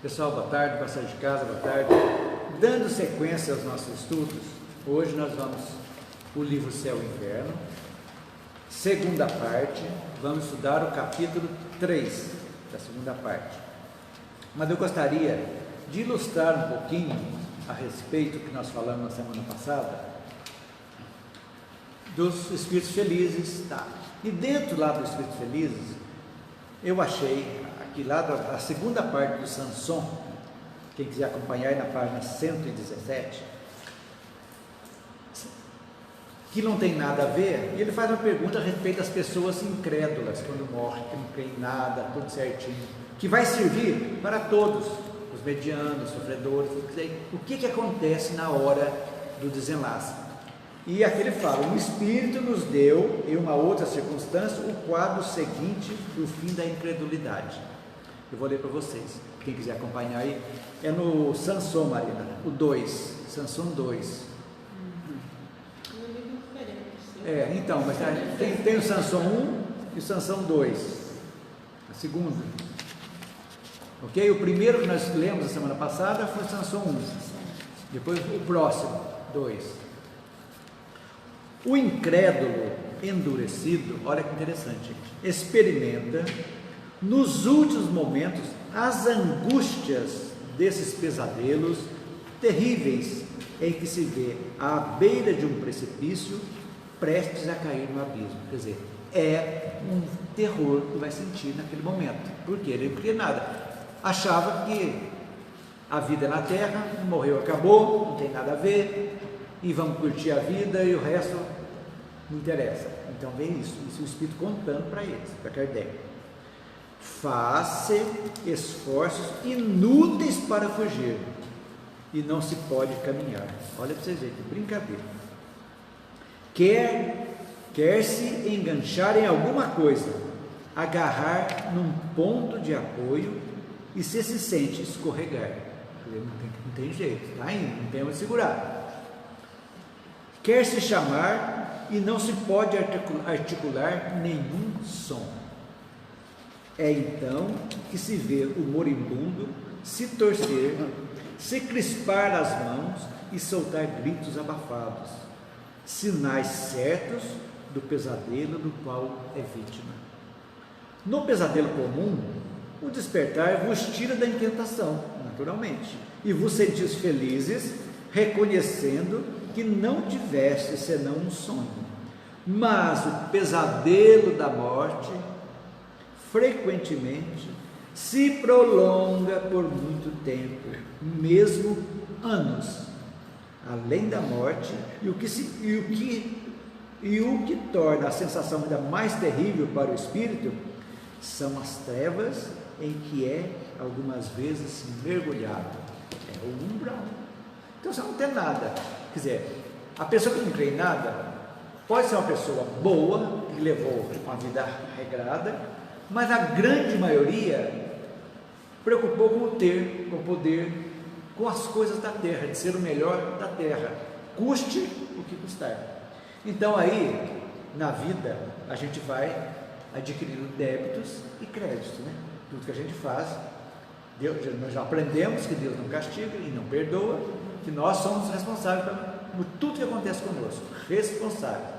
Pessoal, boa tarde, passagem de casa, boa tarde. Dando sequência aos nossos estudos, hoje nós vamos o livro Céu e Inferno, segunda parte, vamos estudar o capítulo 3 da segunda parte. Mas eu gostaria de ilustrar um pouquinho a respeito do que nós falamos na semana passada, dos espíritos felizes, tá? E dentro lá dos espíritos felizes, eu achei aqui lá a segunda parte do Sanson, quem quiser acompanhar aí na página 117, que não tem nada a ver, e ele faz uma pergunta a respeito das pessoas incrédulas, quando morrem, que não creem em nada, tudo certinho, que vai servir para todos, os medianos, os sofredores, o que acontece na hora do desenlace. E aqui ele fala: o Espírito nos deu, em uma outra circunstância, o quadro seguinte do fim da incredulidade. Eu vou ler para vocês, quem quiser acompanhar aí, é no Sanson, Marina, o 2, Sanson 2. Então, mas tem o Sanson 1 e o Sanson 2, a segunda. Ok? O primeiro que nós lemos na semana passada foi o Sanson 1, depois o próximo, 2. O incrédulo endurecido, olha que interessante, gente, experimenta nos últimos momentos as angústias desses pesadelos terríveis em que se vê à beira de um precipício prestes a cair no abismo. Quer dizer, é um terror que vai sentir naquele momento, porque ele não queria nada, achava que a vida é na terra, morreu, acabou, não tem nada a ver, e vamos curtir a vida e o resto não interessa. Então vem isso o Espírito contando para eles, para Kardec. Faz-se esforços inúteis para fugir e não se pode caminhar. Olha para vocês verem, que brincadeira. Quer se enganchar em alguma coisa, agarrar num ponto de apoio e se sente escorregar. Não tem jeito, está indo, não tem onde segurar. Quer se chamar e não se pode articular nenhum som. É então que se vê o moribundo se torcer, se crispar as mãos e soltar gritos abafados, sinais certos do pesadelo do qual é vítima. No pesadelo comum, o despertar vos tira da inquietação, naturalmente, e vos sentis felizes, reconhecendo que não tiveste senão um sonho. Mas o pesadelo da morte frequentemente se prolonga por muito tempo, mesmo anos, além da morte, e o que torna a sensação ainda mais terrível para o espírito são as trevas em que é algumas vezes mergulhado. É o umbral. Então você não tem nada. Quer dizer, a pessoa que não crê em nada pode ser uma pessoa boa, que levou uma vida regrada, mas a grande maioria preocupou com o ter, com o poder, com as coisas da terra, de ser o melhor da terra, custe o que custar. Então aí, na vida, a gente vai adquirindo débitos e créditos, né? Tudo que a gente faz, nós já aprendemos que Deus não castiga e não perdoa, que nós somos responsáveis por tudo que acontece conosco, responsáveis.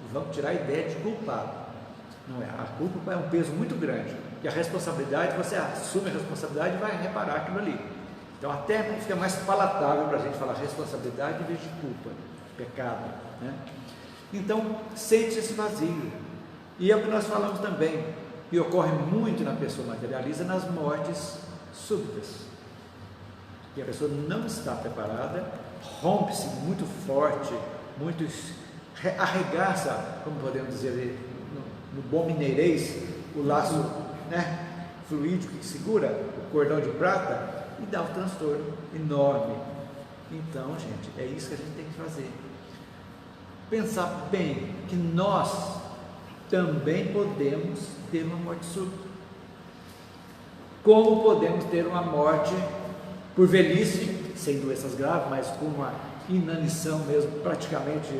E vamos tirar a ideia de culpado. Não é, a culpa é um peso muito grande, e a responsabilidade, você assume a responsabilidade e vai reparar aquilo ali. Então até fica mais palatável para a gente falar responsabilidade em vez de culpa, pecado, né? Então sente esse vazio, e é o que nós falamos também, e ocorre muito na pessoa materialista, nas mortes súbitas, e a pessoa não está preparada, rompe-se muito forte, muito arregaça, como podemos dizer no bom mineirês, o laço, né, fluídico que segura o cordão de prata, e dá um transtorno enorme. Então, gente, é isso que a gente tem que fazer, pensar bem que nós também podemos ter uma morte súbita, como podemos ter uma morte por velhice, sem doenças graves, mas com uma inanição mesmo, praticamente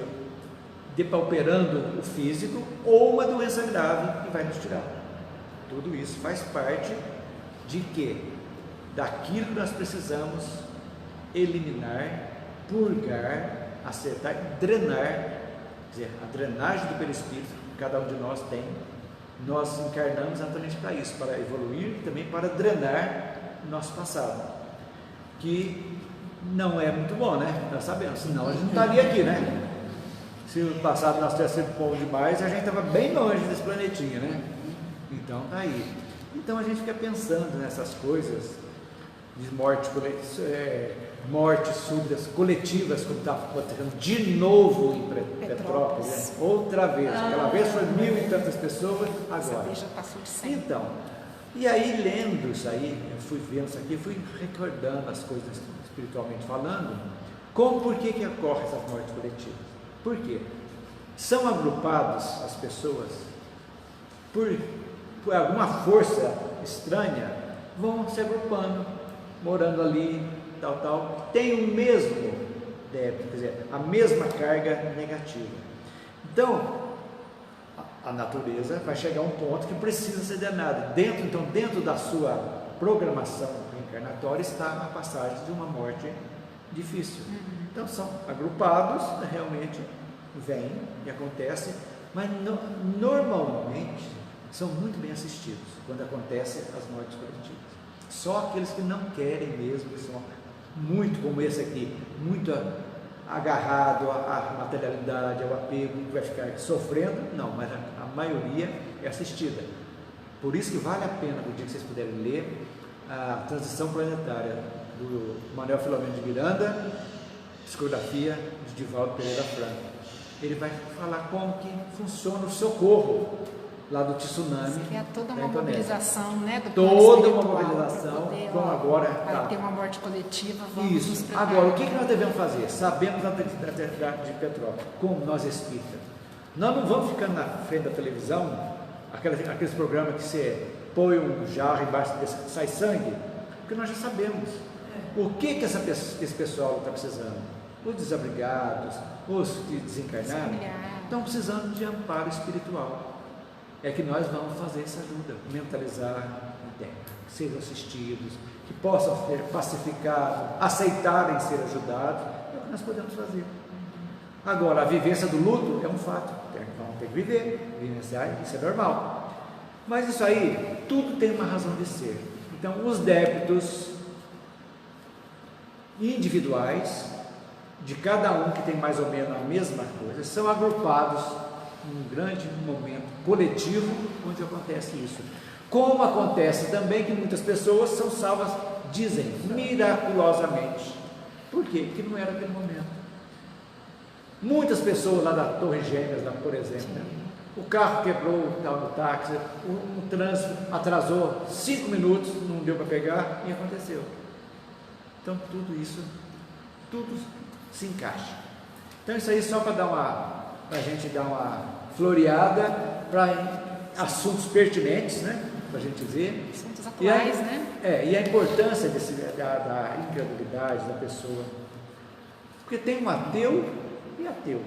depauperando o físico, ou uma doença grave que vai nos tirar. Tudo isso faz parte de quê? daquilo que nós precisamos eliminar, purgar, acertar, drenar, quer dizer, a drenagem do perispírito que cada um de nós tem. Nós encarnamos exatamente para isso, para evoluir e também para drenar o nosso passado, que não é muito bom, né? Nós sabemos, senão a gente não estaria aqui, né? Se o passado nós tivesse sido bom demais, a gente estava bem longe desse planetinha, né? Então tá aí. Então a gente fica pensando nessas coisas de mortes súbitas coletivas, como está acontecendo de novo em Petrópolis, né? Outra vez. Aquela vez foi 1000 e tantas pessoas, agora. Já passou de 100. Então, e aí lendo isso aí, eu fui vendo isso aqui, fui recordando as coisas espiritualmente falando, por que ocorrem essas mortes coletivas? Por quê? São agrupados as pessoas por alguma força estranha, vão se agrupando, morando ali, tal, tem o mesmo débito, quer dizer, a mesma carga negativa. Então, a natureza vai chegar a um ponto que precisa ser drenada. Dentro da sua programação reencarnatória está a passagem de uma morte difícil. Então, são agrupados, realmente vem e acontece, mas normalmente são muito bem assistidos quando acontecem as mortes coletivas. Só aqueles que não querem mesmo, que são muito como esse aqui, muito agarrado à materialidade, ao apego, que vai ficar sofrendo, não, mas a maioria é assistida. Por isso que vale a pena, no dia que vocês puderem ler, a Transição Planetária do Manuel Filomeno de Miranda, psicografia de Divaldo Pereira Franco. Ele vai falar como que funciona o socorro lá do tsunami. Que é toda uma mobilização, né? Toda uma mobilização, como agora vai ter uma morte coletiva. Vamos nos preparar. Agora, o que nós devemos fazer? Sabemos da de Petrópolis, como nós espíritas. Nós não vamos ficar na frente da televisão, aqueles programas que você põe um jarro embaixo desse, sai sangue, porque nós já sabemos o que esse pessoal está precisando. Os desabrigados, os que desencarnaram, estão precisando de amparo espiritual. É que nós vamos fazer essa ajuda, mentalizar, que sejam assistidos, que possam ser pacificados, aceitarem ser ajudados, é o que nós podemos fazer. Agora, a vivência do luto é um fato, vamos ter que vivenciar, isso é normal. Mas isso aí, tudo tem uma razão de ser. Então, os débitos individuais, de cada um que tem mais ou menos a mesma coisa, são agrupados num grande momento coletivo, onde acontece isso. Como acontece também que muitas pessoas são salvas, dizem, miraculosamente. Por quê? Porque não era aquele momento. Muitas pessoas lá da Torre Gêmeas, lá, por exemplo, o carro quebrou no táxi, o trânsito atrasou 5 minutos, não deu para pegar e aconteceu. Então tudo isso, tudo se encaixa. Então isso aí só para a gente dar uma floreada para assuntos pertinentes, né? Para a gente ver. Assuntos atuais, né? E a importância da incredulidade da pessoa. Porque tem um ateu e ateu.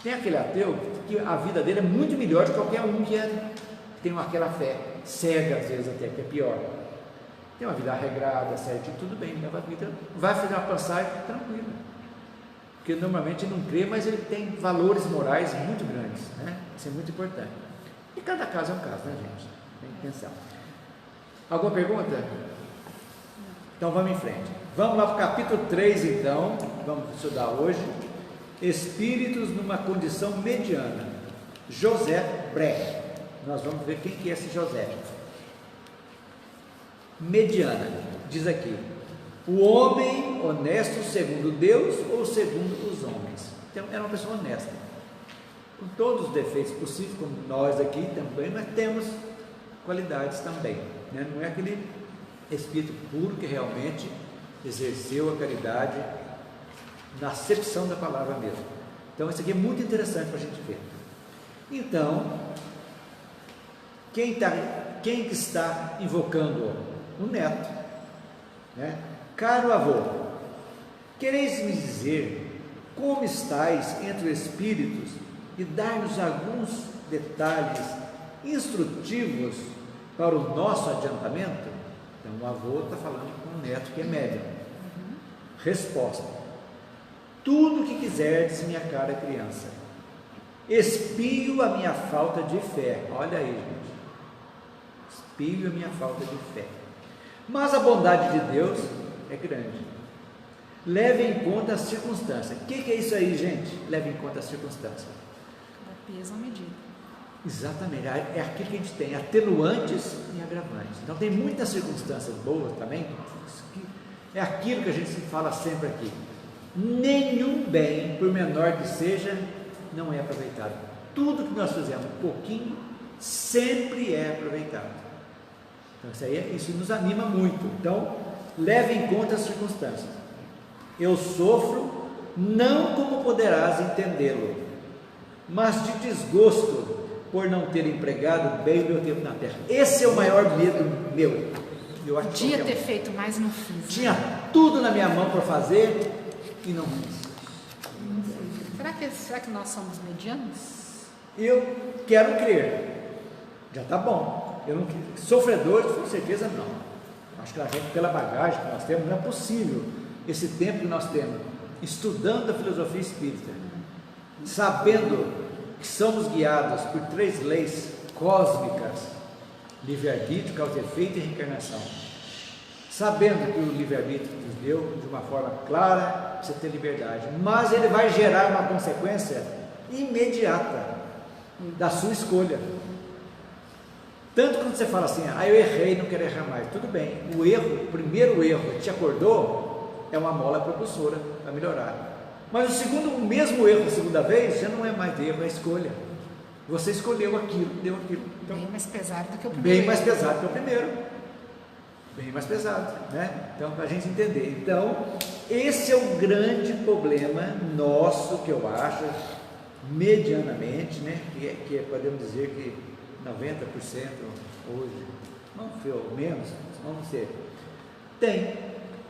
Tem aquele ateu que a vida dele é muito melhor de qualquer um que tem aquela fé cega, às vezes até, que é pior. Tem uma vida regrada, certinho, tudo bem, leva a vida, vai fazer uma passagem tranquila. Porque normalmente ele não crê, mas ele tem valores morais muito grandes, né? Isso é muito importante. E cada caso é um caso, né, gente? Tem que pensar. Alguma pergunta? Então vamos em frente. Vamos lá para o capítulo 3, então. Vamos estudar hoje. Espíritos numa condição mediana. José Brecht. Nós vamos ver quem que é esse José. Mediana, diz aqui. O homem honesto segundo Deus ou segundo os homens? Então, era uma pessoa honesta, com todos os defeitos possíveis, como nós aqui também, mas temos qualidades também, né? Não é aquele espírito puro que realmente exerceu a caridade na acepção da palavra mesmo. Então, isso aqui é muito interessante para a gente ver. Então, quem que está invocando o neto, né? Caro avô, quereis me dizer como estáis entre os espíritos e dar-nos alguns detalhes instrutivos para o nosso adiantamento? Então o avô está falando com o neto que é médium. Resposta: tudo que quiserdes, minha cara criança, espio a minha falta de fé. Olha aí, gente, espio a minha falta de fé, mas a bondade de Deus é grande. Leve em conta as circunstâncias. O que é isso aí, gente? Leve em conta as circunstâncias. Dá peso à medida. Exatamente, é aquilo que a gente tem, atenuantes e agravantes. Então tem muitas circunstâncias boas também, é aquilo que a gente fala sempre aqui: nenhum bem, por menor que seja, não é aproveitado. Tudo que nós fizemos um pouquinho, sempre é aproveitado. Então isso nos anima muito. Então leve em conta as circunstâncias. Eu sofro, não como poderás entendê-lo, mas de desgosto por não ter empregado bem o meu tempo na terra. Esse é o maior medo meu. Eu acho podia ter feito, mas não fiz. Tinha tudo na minha mão para fazer e não fiz. Será que nós somos medianos? Eu quero crer. Já está bom. Eu não, sofredores, com certeza não. Acho que a gente, pela bagagem que nós temos, não é possível esse tempo que nós temos, estudando a filosofia espírita, sabendo que somos guiados por 3 leis cósmicas: livre-arbítrio, causa e efeito e reencarnação, sabendo que o livre-arbítrio nos deu de uma forma clara para você ter liberdade, mas ele vai gerar uma consequência imediata da sua escolha. Tanto quando você fala assim: eu errei, não quero errar mais, tudo bem, o primeiro erro que te acordou é uma mola propulsora para melhorar. Mas o mesmo erro, a segunda vez, já não é mais erro, é escolha. Você escolheu aquilo, deu aquilo. Então, bem mais pesado do que o primeiro. Bem mais pesado que o primeiro. Bem mais pesado, né? Então, para a gente entender. Então, esse é o grande problema nosso, que eu acho, medianamente, né? Que podemos dizer que 90% hoje, não foi ou menos, vamos ser, tem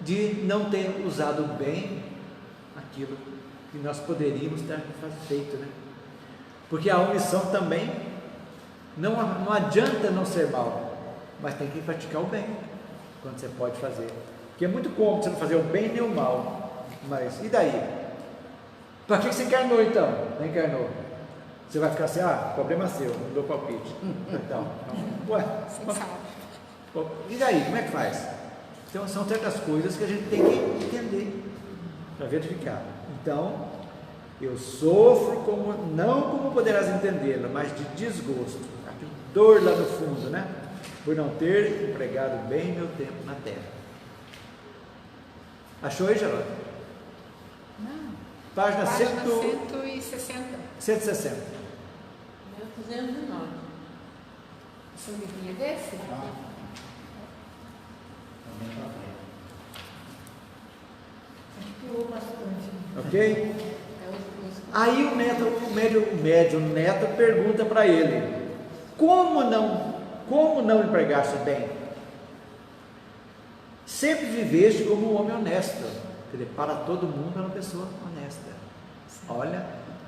de não ter usado bem aquilo que nós poderíamos ter feito, né? Porque a omissão também não adianta não ser mal, mas tem que praticar o bem quando você pode fazer, porque é muito cômodo você não fazer o bem nem o mal. Mas e daí? Para que você encarnou então? Não encarnou? Você vai ficar assim: problema seu, não dou palpite. Então, ué, e daí? Como é que faz? Então são certas coisas que a gente tem que entender para verificar. Então, eu sofro não como poderás entendê-lo, mas de desgosto, aquela dor lá no fundo, né? Por não ter empregado bem meu tempo na terra. Achou aí, Geraldo? Não. Página 160. 160. 209. O seu livrinho é desse? Ok? Aí o médium pergunta para ele: como não empregaste bem? Sempre viveste como um homem honesto. Quer dizer, para todo mundo é uma pessoa honesta. Olha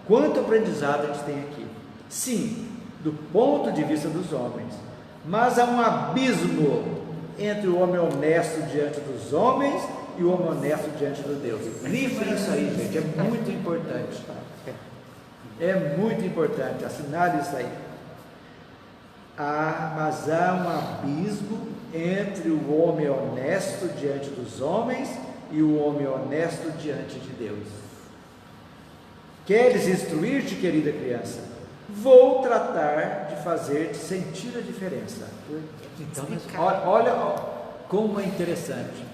quanto aprendizado a gente tem aqui. Sim, do ponto de vista dos homens, mas há um abismo entre o homem honesto diante dos homens e o homem honesto diante de Deus. Grifem isso aí, gente, é muito importante. É muito importante, assinale isso aí. Mas há um abismo entre o homem honesto diante dos homens e o homem honesto diante de Deus. Queres instruir-te, querida criança? Vou tratar de fazer-te sentir a diferença. Então, olha como é interessante.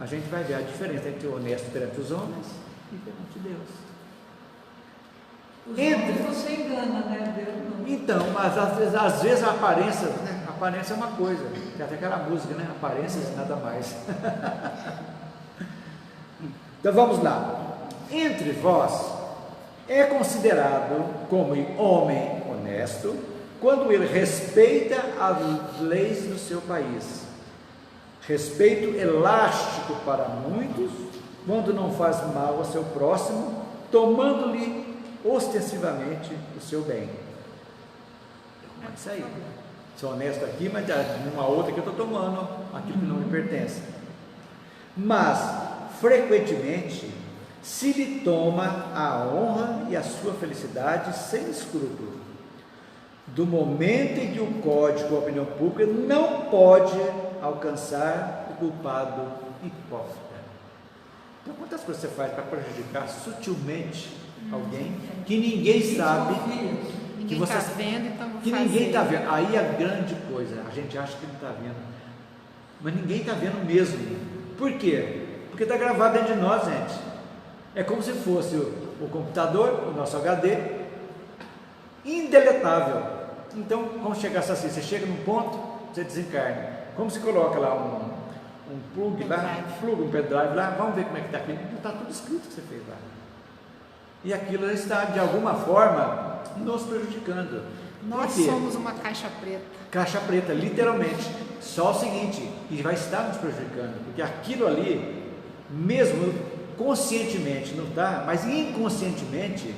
A gente vai ver a diferença entre o honesto perante os homens e perante Deus. Você engana, né? Deus não. Então, mas às vezes a aparência, né? A aparência é uma coisa. Tem até aquela música, né? Aparências e nada mais. Então vamos lá. Entre vós é considerado como homem honesto quando ele respeita as leis do seu país. Respeito elástico para muitos, quando não faz mal ao seu próximo, tomando-lhe ostensivamente o seu bem. É isso aí. Sou honesto aqui, mas numa outra que eu estou tomando aquilo que não me pertence. Mas, frequentemente, se lhe toma a honra e a sua felicidade sem escrúpulo. Do momento em que o código, a opinião pública, não pode alcançar o culpado hipócrita. Então, quantas coisas você faz para prejudicar sutilmente alguém que ninguém sabe, Ninguém está vendo, então vou que fazer. ninguém está vendo? Aí a grande coisa, a gente acha que não está vendo, mas ninguém está vendo mesmo. Por quê? Porque está gravado dentro de nós, gente. É como se fosse o computador, o nosso HD, indeletável. Então, como chegasse assim, você chega num ponto, você desencarna. Como se coloca lá um plug lá, um pendrive lá, vamos ver como é que está aqui. Está tudo escrito que você fez lá. E aquilo está, de alguma forma, nos prejudicando. Nós somos uma caixa preta. Caixa preta, literalmente. Só o seguinte, que vai estar nos prejudicando, porque aquilo ali, mesmo conscientemente não está, mas inconscientemente,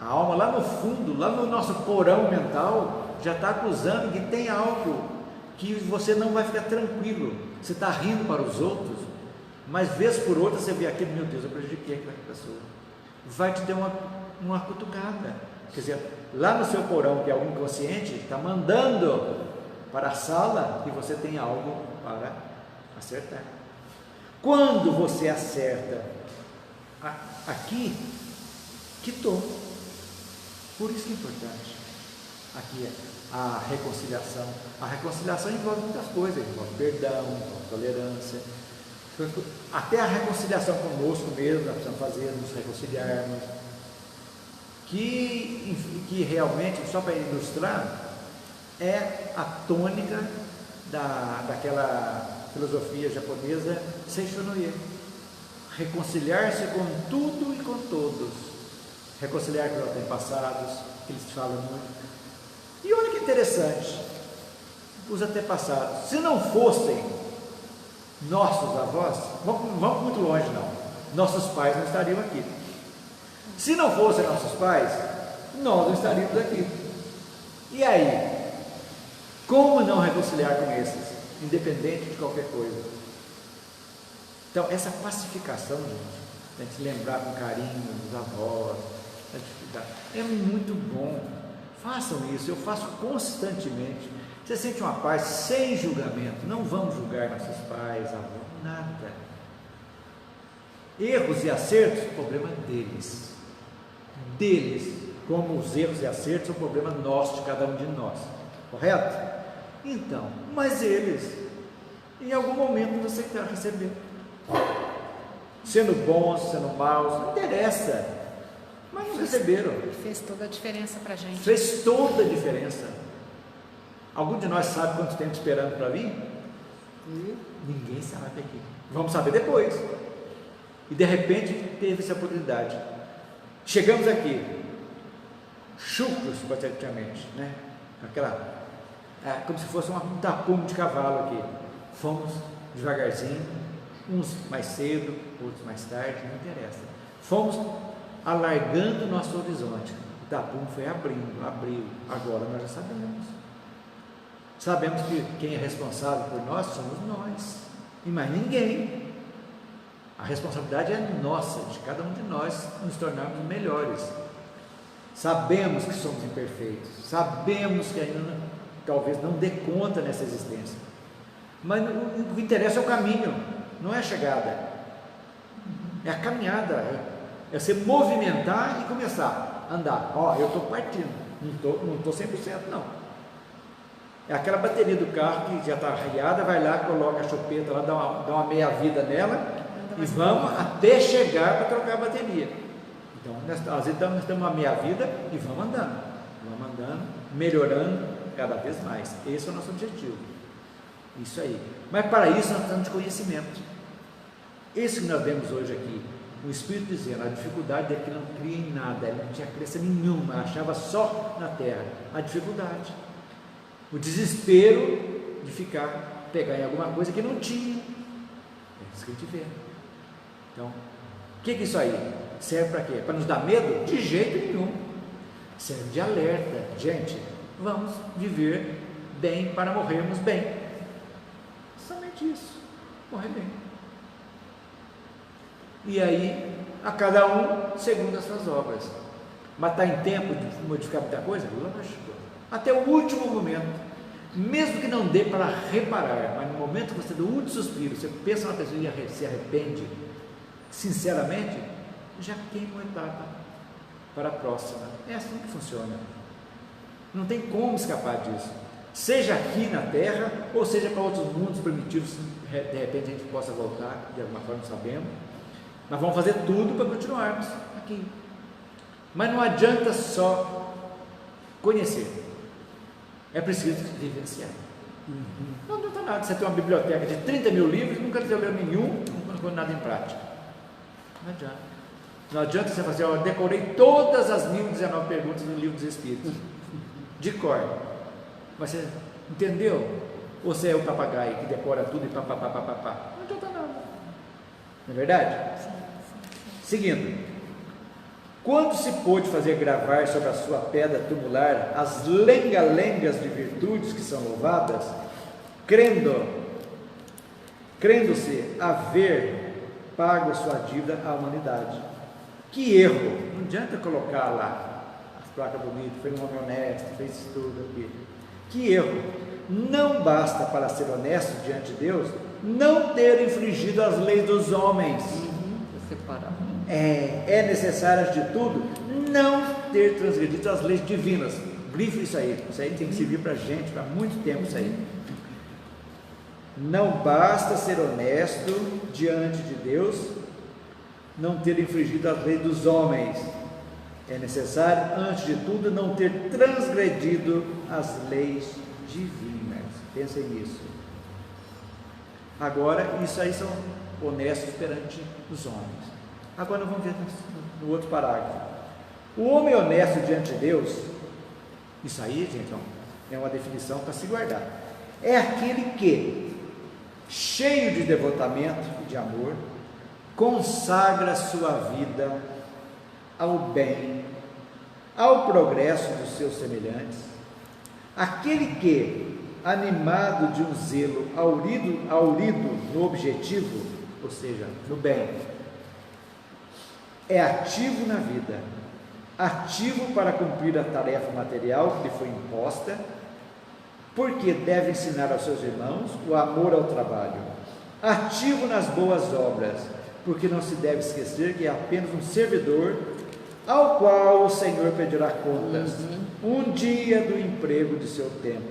a alma lá no fundo, lá no nosso porão mental, já está acusando que tem algo que você não vai ficar tranquilo. Você está rindo para os outros, mas vez por outra você vê aquilo, meu Deus, eu prejudiquei aquela pessoa. Vai te dar uma cutucada. Quer dizer, lá no seu porão, que é algo inconsciente, está mandando para a sala que você tem algo para acertar. Quando você acerta aqui, quitou. Por isso que é importante. Aqui é a reconciliação. A reconciliação envolve muitas coisas, envolve perdão, envolve tolerância. Até a reconciliação conosco mesmo, nós precisamos fazer, nos reconciliarmos. Que realmente, só para ilustrar, é a tônica daquela filosofia japonesa Seishono-ye. Reconciliar-se com tudo e com todos. Reconciliar com os antepassados, que eles falam muito. E olha que interessante, os antepassados, se não fossem nossos avós, vamos muito longe não, nossos pais não estariam aqui. Se não fossem nossos pais, nós não estaríamos aqui. E aí, como não reconciliar com esses, independente de qualquer coisa? Então, essa pacificação, gente, a gente lembrar com carinho dos avós, é muito bom. Façam isso, eu faço constantemente. Você sente uma paz sem julgamento. Não vamos julgar nossos pais, avós, nada. Erros e acertos, problema deles. Como os erros e acertos são problema nosso, de cada um de nós. Correto? Então, mas eles, em algum momento, não aceitaram receber. Sendo bons, sendo maus, não interessa. Mas não receberam. Fez toda a diferença para a gente. Fez toda a diferença. Algum de nós sabe quanto tempo esperando para vir? Ninguém sabe aqui. Vamos saber depois. E de repente teve essa oportunidade. Chegamos aqui, chucros praticamente, né? Como se fosse um tapume de cavalo aqui. Fomos devagarzinho, uns mais cedo, outros mais tarde, não interessa. Fomos alargando o nosso horizonte. O tapume foi abriu. Agora nós já sabemos. Sabemos que quem é responsável por nós somos nós, e mais ninguém. A responsabilidade é nossa, de cada um de nós, nos tornarmos melhores. Sabemos que somos imperfeitos, sabemos que ainda talvez não dê conta nessa existência, mas o que interessa é o caminho, não é a chegada, é a caminhada, é você movimentar e começar a andar. Eu estou partindo, não estou 100% não. É aquela bateria do carro que já está arriada, vai lá, coloca a chupeta lá, dá uma meia vida nela e vamos até chegar para trocar a bateria. Então, às vezes nós temos uma meia vida e vamos andando, melhorando cada vez mais. Esse é o nosso objetivo. Isso aí. Mas para isso nós precisamos de conhecimento. Esse que nós vemos hoje aqui, o Espírito dizendo, a dificuldade é que não cria em nada, ele não tinha crença nenhuma, achava só na terra. A dificuldade. O desespero de pegar em alguma coisa que não tinha. É isso que a gente vê. Então, o que é isso aí? Serve para quê? Para nos dar medo? De jeito nenhum. Serve de alerta. Gente, vamos viver bem para morrermos bem. Somente isso, morrer bem. E aí, a cada um segundo as suas obras. Mas está em tempo de modificar muita coisa? Lógico. Até o último momento. Mesmo que não dê para reparar, mas no momento que você dá o último suspiro, você pensa na pessoa e se arrepende, sinceramente, já queima uma etapa para a próxima. É assim que funciona. Não tem como escapar disso. Seja aqui na Terra, ou seja para outros mundos primitivos, de repente a gente possa voltar, de alguma forma sabemos. Nós vamos fazer tudo para continuarmos aqui. Mas não adianta só conhecer. É preciso vivenciar. Não adianta nada. Você tem uma biblioteca de 30 mil livros, nunca leu nenhum, não põe nada em prática. Não adianta. Não adianta você fazer, eu decorei todas as 1019 perguntas no livro dos Espíritos, de cor. Mas você entendeu? Ou você é o papagaio que decora tudo e papapá? Não adianta nada. Não é verdade? Seguindo. Quando se pôde fazer gravar sobre a sua pedra tumular as lenga-lengas de virtudes que são louvadas, crendo-se haver pago sua dívida à humanidade. Que erro! Não adianta colocar lá as placas bonitas, foi um homem honesto, fez isso tudo aqui. Que erro! Não basta para ser honesto diante de Deus não ter infringido as leis dos homens. É necessário, antes de tudo, não ter transgredido as leis divinas. Grife isso aí tem que servir para a gente, para muito tempo isso aí. Não basta ser honesto diante de Deus, não ter infringido as leis dos homens. É necessário, antes de tudo, não ter transgredido as leis divinas. Pensem nisso. Agora, isso aí são honestos perante os homens. Agora nós vamos ver no outro parágrafo. O homem honesto diante de Deus, isso aí, gente, é uma definição para se guardar. É aquele que, cheio de devotamento e de amor, consagra sua vida ao bem, ao progresso dos seus semelhantes. Aquele que, animado de um zelo aurido no objetivo, ou seja, no bem, é ativo na vida, ativo para cumprir a tarefa material que lhe foi imposta, porque deve ensinar aos seus irmãos o amor ao trabalho, ativo nas boas obras, porque não se deve esquecer que é apenas um servidor ao qual o Senhor pedirá contas um dia do emprego de seu tempo,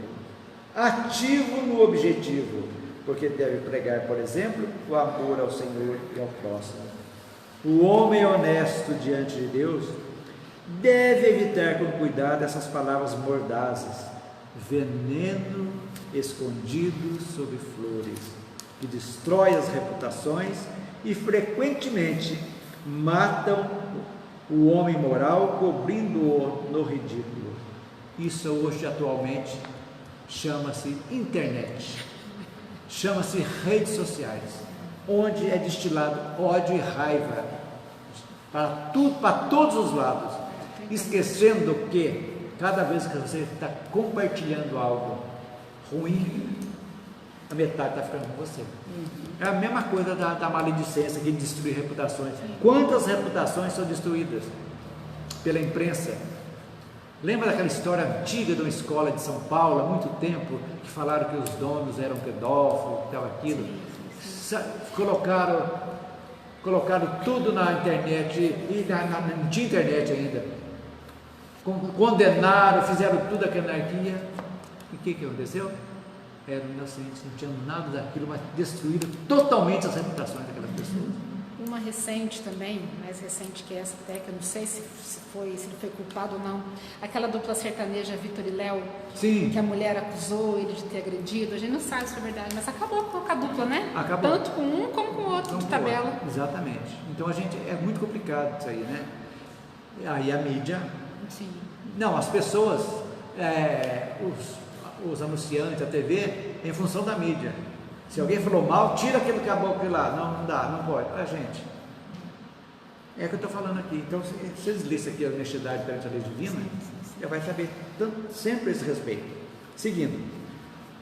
ativo no objetivo, porque deve pregar, por exemplo, o amor ao Senhor e ao próximo. O homem honesto diante de Deus deve evitar com cuidado essas palavras mordazes, veneno escondido sob flores, que destrói as reputações e frequentemente matam o homem moral, cobrindo-o no ridículo. Isso hoje atualmente chama-se internet, chama-se redes sociais, onde é destilado ódio e raiva para tudo, para todos os lados, esquecendo que cada vez que você está compartilhando algo ruim, a metade está ficando com você. É a mesma coisa da maledicência que destrui reputações. Quantas reputações são destruídas pela imprensa? Lembra daquela história antiga de uma escola de São Paulo, há muito tempo, que falaram que os donos eram pedófilos, tal, aquilo? Colocaram tudo na internet, e não tinha internet ainda, condenaram, fizeram tudo aquela anarquia, e o que aconteceu? Eram inocentes, não tinham nada daquilo, mas destruíram totalmente as reputações daquelas pessoas. Uma recente também, mais recente que essa até, que eu não sei se ele foi culpado ou não, aquela dupla sertaneja Vitor e Léo, sim, que a mulher acusou ele de ter agredido, a gente não sabe se é verdade, mas acabou com a dupla, né? Acabou. Tanto com um como com o outro, de tabela. Outro. Exatamente. Então é muito complicado isso aí, né? Aí a mídia, sim. Não, as pessoas, os anunciantes, a TV, em função da mídia. Se alguém falou mal, tira aquele caboclo lá. Não dá, não pode. Gente, é o que eu estou falando aqui. Então, se vocês lêem isso aqui, a honestidade perante a lei divina, já vai saber sempre esse respeito. Seguindo,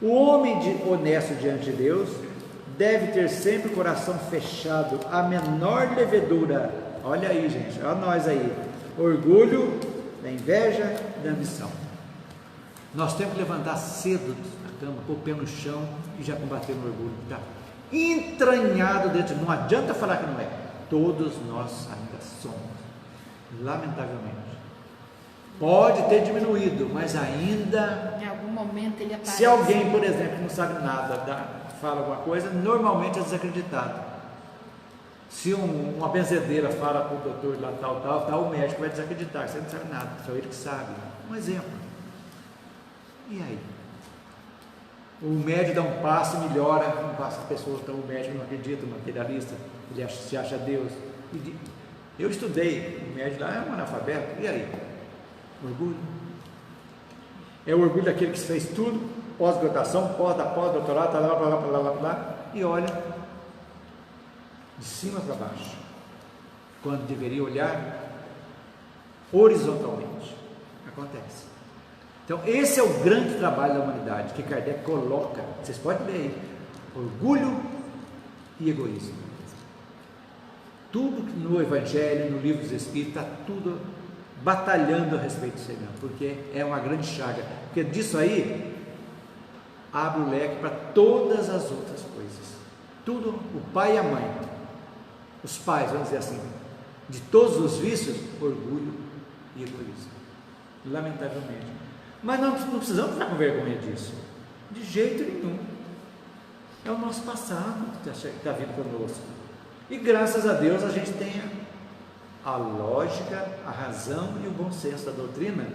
O homem honesto diante de Deus deve ter sempre o coração fechado à menor levedura. Olha aí, gente, olha nós aí. Orgulho, da inveja, da ambição. Nós temos que levantar cedo da cama, pôr o pé no chão e já combater o orgulho. Tá entranhado dentro. Não adianta falar que não é. Todos nós ainda somos, lamentavelmente. Pode ter diminuído, mas ainda. Em algum momento ele aparece. Se alguém, por exemplo, não sabe nada, fala alguma coisa, normalmente é desacreditado. Se uma benzedeira fala para o doutor lá tal, o médico vai desacreditar, você não sabe nada, só ele que sabe. Um exemplo. E aí? O médico dá um passo e melhora, um passo que a pessoa, então o médico não acredita, o materialista, ele se acha Deus. Eu estudei, o médico lá é um analfabeto, e aí? Orgulho. É o orgulho daquele que fez tudo, pós-graduação, pós-doutorado, lá, e olha de cima para baixo, quando deveria olhar horizontalmente. Acontece. Então, esse é o grande trabalho da humanidade, que Kardec coloca, vocês podem ler aí, orgulho e egoísmo. Tudo no Evangelho, no Livro dos Espíritos, está tudo batalhando a respeito disso aí, porque é uma grande chaga, porque disso aí abre o leque para todas as outras coisas. Tudo, o pai e a mãe, os pais, vamos dizer assim, de todos os vícios, orgulho e egoísmo, lamentavelmente. Mas não precisamos ficar com vergonha disso, de jeito nenhum. É o nosso passado que está vindo conosco, e graças a Deus a gente tem a lógica, a razão e o bom senso da doutrina,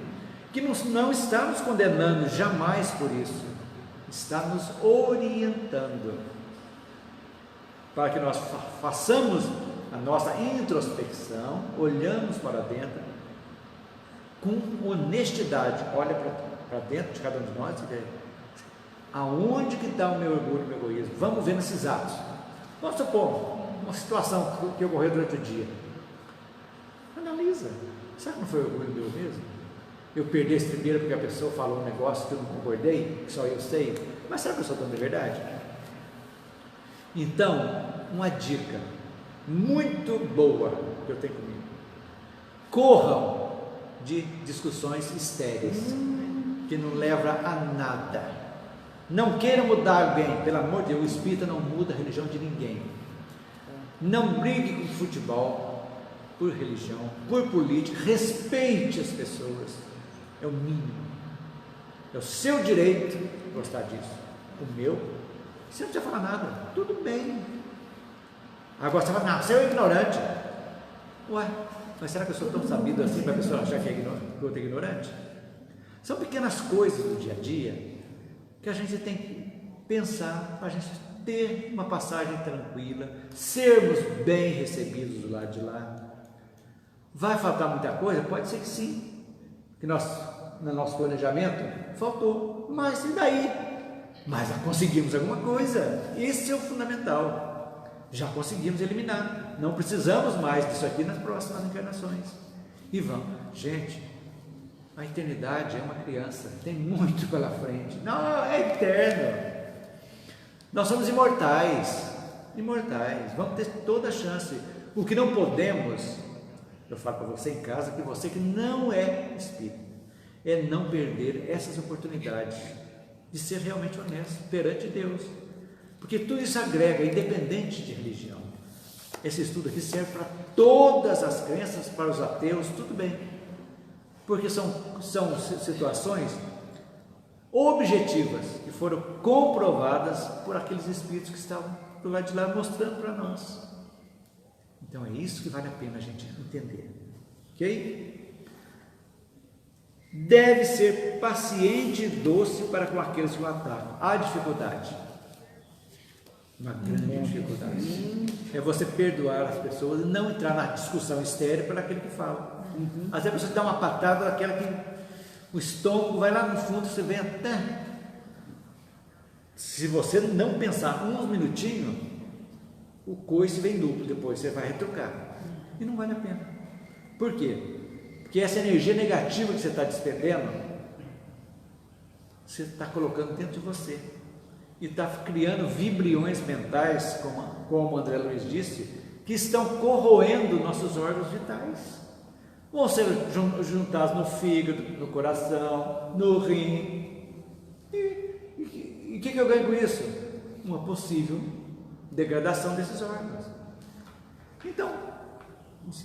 que não está nos condenando jamais por isso, está nos orientando para que nós façamos a nossa introspecção, olhamos para dentro com honestidade. Olha para dentro de cada um de nós e vê aonde que está o meu orgulho e o meu egoísmo. Vamos ver nesses atos. Vamos supor uma situação que ocorreu durante o dia. Analisa. Será que não foi orgulho meu mesmo? Eu perdi esse primeiro porque a pessoa falou um negócio que eu não concordei, que só eu sei. Mas será que eu sou dono da verdade? Então, uma dica muito boa que eu tenho comigo: corram de discussões estéreis, que não levam a nada. Não queiram mudar alguém, pelo amor de Deus, o espírita não muda a religião de ninguém. Não brigue com futebol por religião, por política. Respeite as pessoas, é o mínimo. É o seu direito gostar disso. O meu, você não precisa falar nada, tudo bem. Agora você fala, não, você é um ignorante. Ué, mas será que eu sou tão sabido assim para a pessoa achar que eu é ignorante? São pequenas coisas do dia a dia que a gente tem que pensar para a gente ter uma passagem tranquila, sermos bem recebidos do lado de lá. Vai faltar muita coisa? Pode ser que sim, que no nosso planejamento faltou, mas e daí? Mas já conseguimos alguma coisa, esse é o fundamental, já conseguimos eliminar, não precisamos mais disso aqui nas próximas encarnações. E vamos, gente, a eternidade é uma criança, tem muito pela frente, não, é eterno. Nós somos imortais, vamos ter toda a chance. O que não podemos, eu falo para você em casa, que você que não é espírita, é não perder essas oportunidades de ser realmente honesto perante Deus, porque tudo isso agrega, independente de religião. Esse estudo aqui serve para todas as crenças, para os ateus, tudo bem, porque são situações objetivas que foram comprovadas por aqueles espíritos que estavam do lado de lá mostrando para nós. Então é isso que vale a pena a gente entender, ok? Deve ser paciente e doce para com aqueles que o atacam. Há dificuldade, uma grande dificuldade, é você perdoar as pessoas e não entrar na discussão estéril para aquele que fala. Às vezes você dá uma patada daquela que o estômago vai lá no fundo, você vem até. Se você não pensar uns minutinhos, o coice vem duplo, depois você vai retrucar. E não vale a pena. Por quê? Porque essa energia negativa que você está despendendo, você está colocando dentro de você. e está criando vibriões mentais, como o André Luiz disse, que estão corroendo nossos órgãos vitais. Vão ser juntados no fígado, no coração, no rim. E o que eu ganho com isso? Uma possível degradação desses órgãos. Então,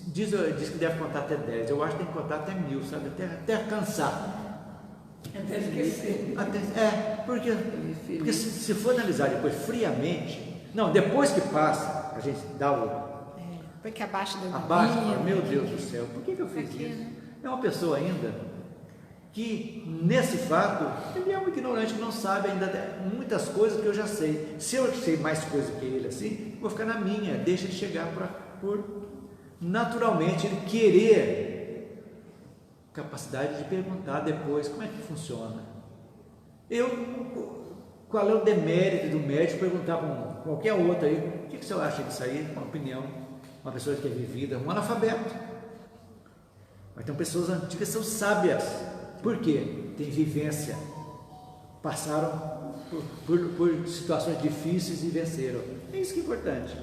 diz que deve contar até 10, eu acho que tem que contar até 1000, sabe? Até cansar. Até esquecer. Porque se for analisar depois friamente, não, depois que passa, a gente dá o. Porque abaixa da Abaixa, meu Deus do céu, por que eu fiz Aqui, isso? né? É uma pessoa ainda que, nesse fato, ele é um ignorante que não sabe ainda muitas coisas que eu já sei. Se eu sei mais coisas que ele assim, vou ficar na minha, deixa ele chegar por naturalmente ele querer capacidade de perguntar depois como é que funciona. Qual é o demérito do médico perguntar para qualquer outro aí, o que você acha disso aí? Uma opinião. Uma pessoa que é vivida, um analfabeto. Mas tem pessoas antigas que são sábias. Por quê? Tem vivência. Passaram por situações difíceis e venceram. É isso que é importante.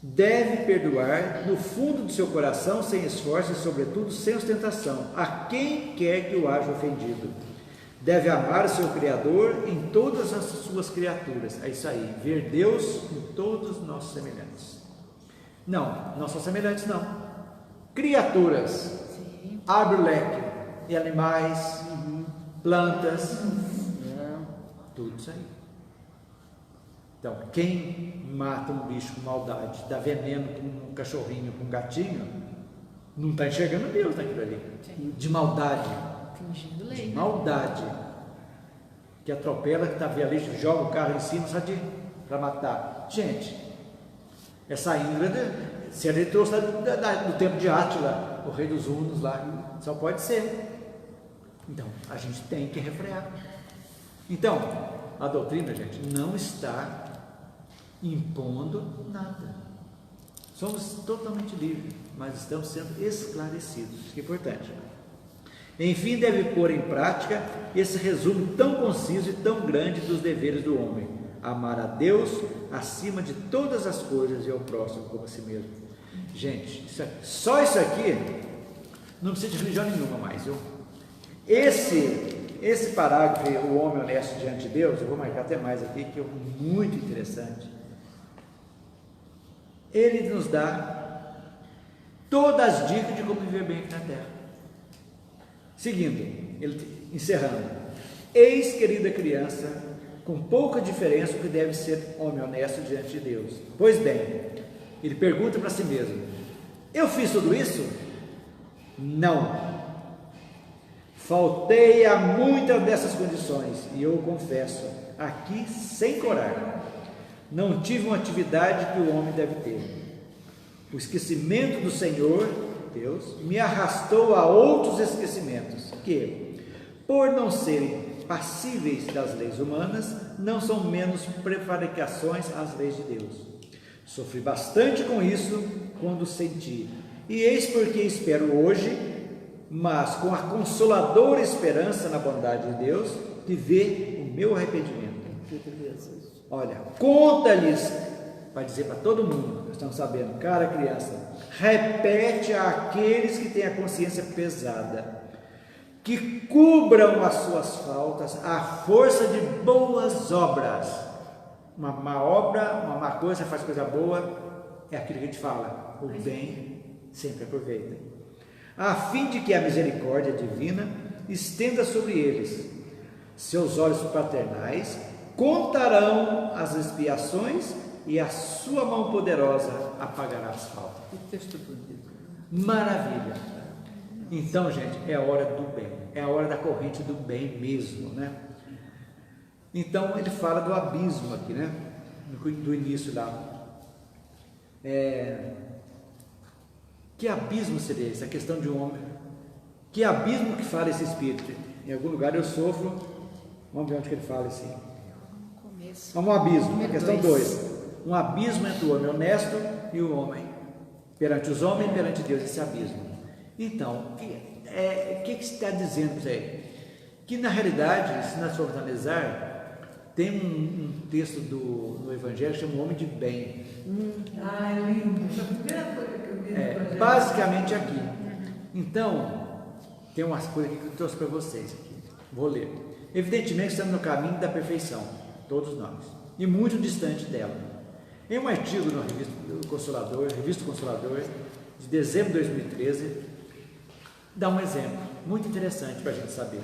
Deve perdoar no fundo do seu coração, sem esforço e, sobretudo, sem ostentação, a quem quer que o haja ofendido. Deve amar o seu Criador em todas as suas criaturas. É isso aí, ver Deus em todos os nossos semelhantes. Não são semelhantes, não. Criaturas. Sim. Abre o leque. E animais, plantas, tudo isso aí. Então, quem mata um bicho com maldade, dá veneno com um cachorrinho, com um gatinho, não está enxergando Deus naquilo ali. Sim. De maldade. Fingindo lei, de maldade, que atropela, que está ali, joga o carro em cima só para matar. Gente, essa Íngrida, se ele trouxe do tempo de Átila, o rei dos Hunos lá, só pode ser. Então, a gente tem que refrear. Então, a doutrina, gente, não está impondo nada. Somos totalmente livres, mas estamos sendo esclarecidos. Isso que é importante. Enfim, deve pôr em prática esse resumo tão conciso e tão grande dos deveres do homem: amar a Deus acima de todas as coisas e ao próximo como a si mesmo. Gente, só isso aqui não precisa de religião nenhuma mais, viu? Esse parágrafo, o homem honesto diante de Deus, eu vou marcar até mais aqui, que é muito interessante. Ele nos dá todas as dicas de como viver bem aqui na terra. Seguindo, ele encerrando: eis, querida criança, com pouca diferença o que deve ser homem honesto diante de Deus. Pois bem, ele pergunta para si mesmo: eu fiz tudo isso? Não. Faltei a muitas dessas condições, e eu confesso, aqui sem coragem, não tive uma atividade que o homem deve ter. O esquecimento do Senhor Deus me arrastou a outros esquecimentos que, por não serem passíveis das leis humanas, não são menos prevaricações às leis de Deus. Sofri bastante com isso quando senti, e eis porque espero hoje, mas com a consoladora esperança na bondade de Deus, de ver o meu arrependimento. Olha, conta-lhes, vai dizer para todo mundo, nós estamos sabendo, cara criança, repete àqueles que têm a consciência pesada, que cubram as suas faltas à força de boas obras. Uma má obra, uma má coisa, faz coisa boa, é aquilo que a gente fala, o bem sempre aproveita, a fim de que a misericórdia divina estenda sobre eles. Seus olhos paternais contarão as expiações e a sua mão poderosa apagará as faltas. Que texto bonito. Maravilha. Então, gente, é a hora do bem, é a hora da corrente do bem mesmo, né? Então, ele fala do abismo aqui, né? Do início lá. Que abismo seria esse? A questão de um homem. Que abismo que fala esse espírito? Em algum lugar eu sofro. Vamos ver onde que ele fala assim. Um abismo, questão 2. Um abismo entre o homem honesto e o homem. Perante os homens e perante Deus, esse abismo. Então, o que está dizendo para ele? Que na realidade, se nós formos analisar, tem um texto no Evangelho que chama o homem de bem. É lindo. Essa é a primeira coisa que eu vi no Evangelho. Basicamente aqui. Então, tem umas coisas aqui que eu trouxe para vocês aqui. Vou ler. Evidentemente estamos no caminho da perfeição, todos nós, e muito distante dela. Em um artigo no Revista Consolador, de dezembro de 2013, dá um exemplo muito interessante para a gente saber.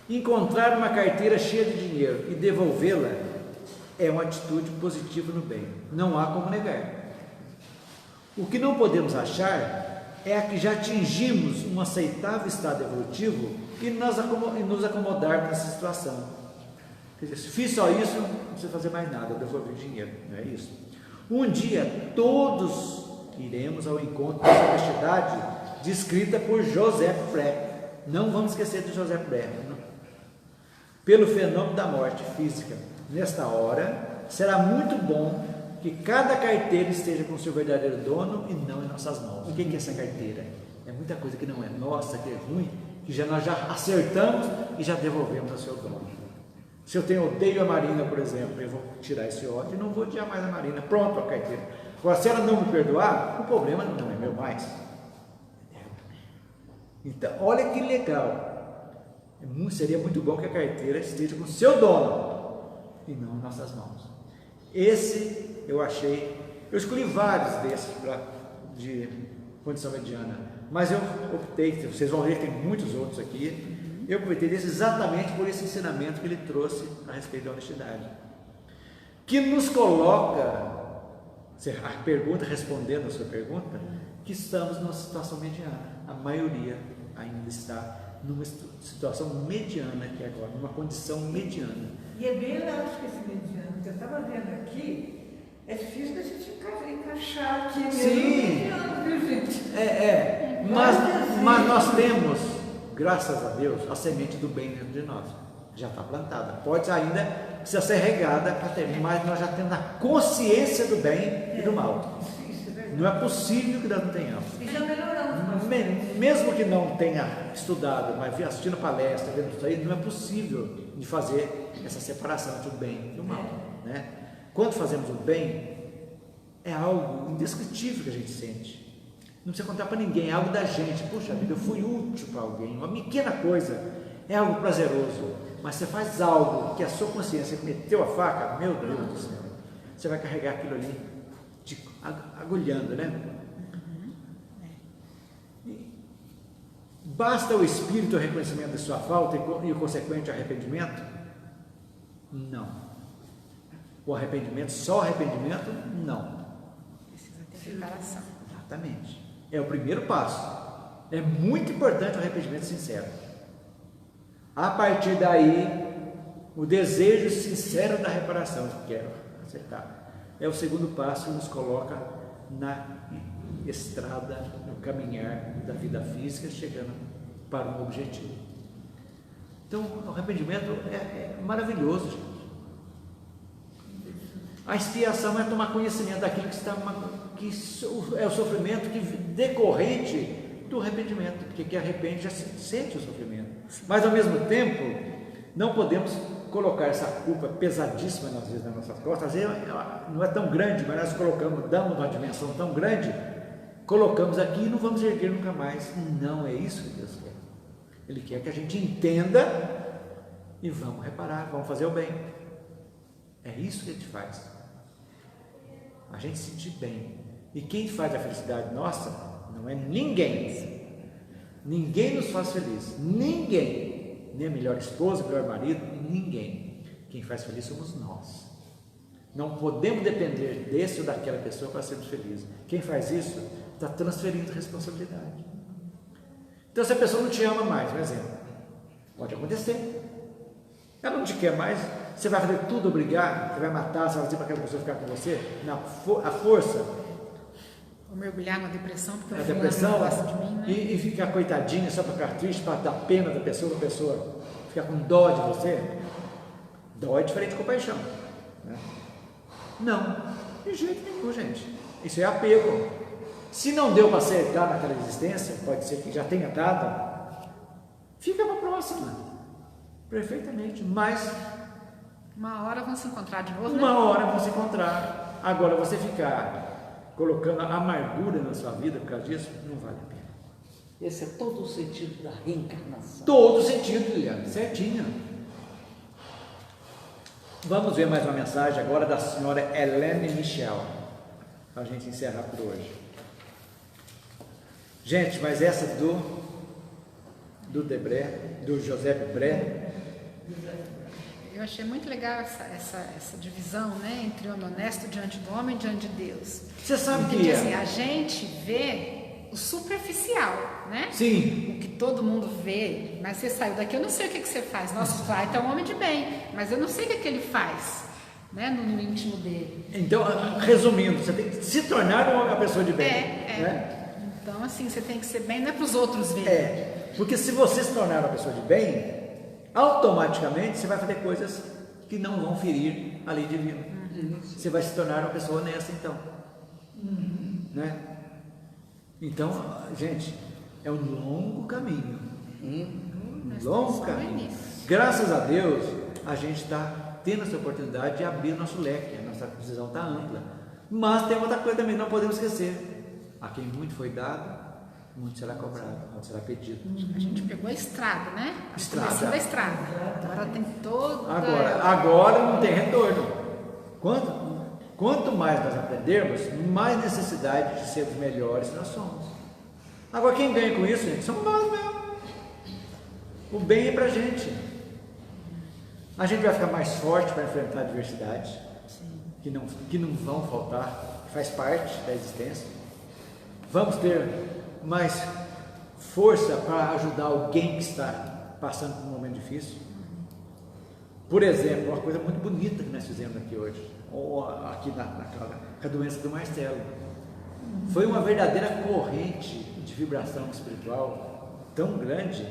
Encontrar uma carteira cheia de dinheiro e devolvê-la é uma atitude positiva no bem. Não há como negar. O que não podemos achar é a que já atingimos um aceitável estado evolutivo e nos acomodar nessa situação. Quer dizer, se fiz só isso, não precisa fazer mais nada, devolver dinheiro, não é isso? Um dia todos iremos ao encontro dessa honestidade descrita por Joseph Breck. Não vamos esquecer de Joseph Breck. Pelo fenômeno da morte física. Nesta hora, será muito bom que cada carteira esteja com seu verdadeiro dono e não em nossas mãos. O que é essa carteira? É muita coisa que não é nossa, que é ruim, que nós já acertamos e já devolvemos ao seu dono. Se eu odeio a Marina, por exemplo, eu vou tirar esse ódio e não vou odiar mais a Marina. Pronto, a carteira. Agora, se ela não me perdoar, o problema não é meu mais. Então, olha que legal. Seria muito bom que a carteira esteja com o seu dono e não em nossas mãos. Esse eu achei, eu escolhi vários desses de condição mediana, mas eu optei, vocês vão ver que tem muitos outros aqui, eu optei desse exatamente por esse ensinamento que ele trouxe a respeito da honestidade, que nos coloca, a pergunta, respondendo a sua pergunta, que estamos numa situação mediana. A maioria ainda está numa situação mediana aqui agora, numa condição mediana. E é bem elástico esse mediano, porque eu estava vendo aqui, é difícil da gente encaixar aqui mesmo. Sim, mediano, viu, gente? Mas nós temos, graças a Deus, a semente do bem dentro de nós. Já está plantada. Pode ainda precisa ser regada para ter, mas nós já temos a consciência do bem e do mal. Isso é verdade. Não é possível que nós não tenhamos. E já melhoramos. Mesmo que não tenha estudado, mas assistindo palestra, vendo isso aí, não é possível de fazer essa separação entre o bem e o mal, né? Quando fazemos o bem, é algo indescritível que a gente sente. Não precisa contar para ninguém, é algo da gente. Puxa vida, eu fui útil para alguém, uma pequena coisa, é algo prazeroso. Mas você faz algo que a sua consciência meteu a faca, meu Deus do céu, você vai carregar aquilo ali, agulhando, né? Basta o espírito o reconhecimento de sua falta e o consequente arrependimento? Não. O arrependimento, só o arrependimento? Não. Precisa ter reparação. Exatamente. É o primeiro passo. É muito importante o arrependimento sincero. A partir daí, o desejo sincero da reparação que quero acertar. É o segundo passo que nos coloca na estrada, no caminhar da vida física, chegando para um objetivo. Então, o arrependimento é maravilhoso, gente. A expiação é tomar conhecimento daquilo que é o sofrimento decorrente do arrependimento, porque quem arrepende já sente o sofrimento. Mas, ao mesmo tempo, não podemos colocar essa culpa pesadíssima, às vezes, nas nossas costas. Às vezes não é tão grande, mas nós damos uma dimensão tão grande, colocamos aqui e não vamos erguer nunca mais. Não é isso que Deus quer. Ele quer que a gente entenda e vamos reparar, vamos fazer o bem. É isso que a gente faz. A gente se sentir bem. E quem faz a felicidade nossa não é ninguém. Ninguém nos faz feliz. Ninguém. Nem a melhor esposa, melhor marido, ninguém. Quem faz feliz somos nós. Não podemos depender desse ou daquela pessoa para sermos felizes. Quem faz isso está transferindo responsabilidade. Então, se a pessoa não te ama mais, por exemplo, pode acontecer. Ela não te quer mais, você vai fazer tudo obrigado, você vai matar, você vai dizer para aquela pessoa ficar com você, a força. Vou mergulhar na depressão, porque A depressão, não gosta de mim, né? e ficar coitadinha só para ficar triste, para dar pena da pessoa, ficar com dó de você. Dó é diferente de compaixão, né? Não, de jeito nenhum, gente. Isso é apego. Se não deu para acertar naquela existência, pode ser que já tenha dado, fica para a próxima. Perfeitamente. Mas uma hora vão se encontrar de novo, uma né? hora vão se encontrar. Agora, você ficar colocando amargura na sua vida por causa disso, não vale a pena. Esse é todo o sentido da reencarnação. Todo sentido, Liliane, certinho. Vamos ver mais uma mensagem agora da senhora Helene Michel, para a gente encerrar por hoje. Gente, mas essa do Debré, do José Debré, Eu achei muito legal essa divisão, né, entre o homem honesto diante do homem e diante de Deus. você sabe Porque que assim, a gente vê o superficial, né? sim, O que todo mundo vê, mas você saiu daqui, eu não sei o que você faz. Nossa, vai é um homem de bem, mas eu não sei o que ele faz, né, no íntimo dele. então, resumindo, você tem que se tornar uma pessoa de bem. Né? Então, assim, você tem que ser bem, não é para os outros verem. Porque se você se tornar uma pessoa de bem, automaticamente você vai fazer coisas que não vão ferir a lei divina. Você vai se tornar uma pessoa honesta, então. Né? Então, gente, é um longo caminho. Um longo caminho. Graças a Deus, a gente está tendo essa oportunidade de abrir o nosso leque, a nossa visão está ampla. Mas tem outra coisa também, não podemos esquecer: a quem muito foi dado, muito será cobrado, muito será pedido. A gente pegou a estrada, né? Estrada. Começou da estrada. Agora tem toda... Agora não tem retorno. Quanto mais nós aprendermos, mais necessidade de sermos melhores nós somos. Agora quem ganha com isso, gente, somos nós mesmos. O bem é pra gente. A gente vai ficar mais forte para enfrentar adversidades que não vão faltar, faz parte da existência. Vamos ter mais força para ajudar alguém que está passando por um momento difícil. Por exemplo, uma coisa muito bonita que nós fizemos aqui hoje, ou aqui com a doença do Marcelo, foi uma verdadeira corrente de vibração espiritual tão grande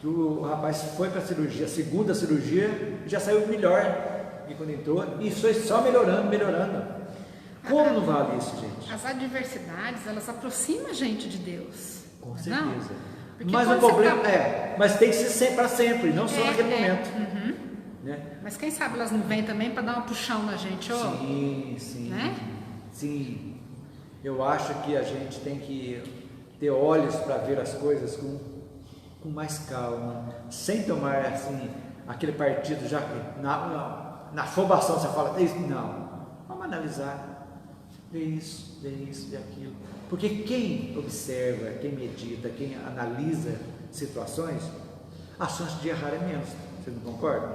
que o rapaz foi para a cirurgia, a segunda cirurgia, já saiu melhor que quando entrou, e foi só melhorando. Como não vale isso, gente? As adversidades, elas aproximam a gente de Deus. Com certeza. Não? Porque Mas o quando você problema tá- mas tem que ser para sempre, não só naquele momento. Né? Mas quem sabe elas não vêm também para dar um puxão na gente, ó. Sim. Né? Sim. Eu acho que a gente tem que ter olhos para ver as coisas com mais calma, sem tomar assim aquele partido já na afobação você fala isso, não. Vamos analisar. Ver isso, ver aquilo. Porque quem observa, quem medita, quem analisa situações, a chance de errar é menos. Você não concorda?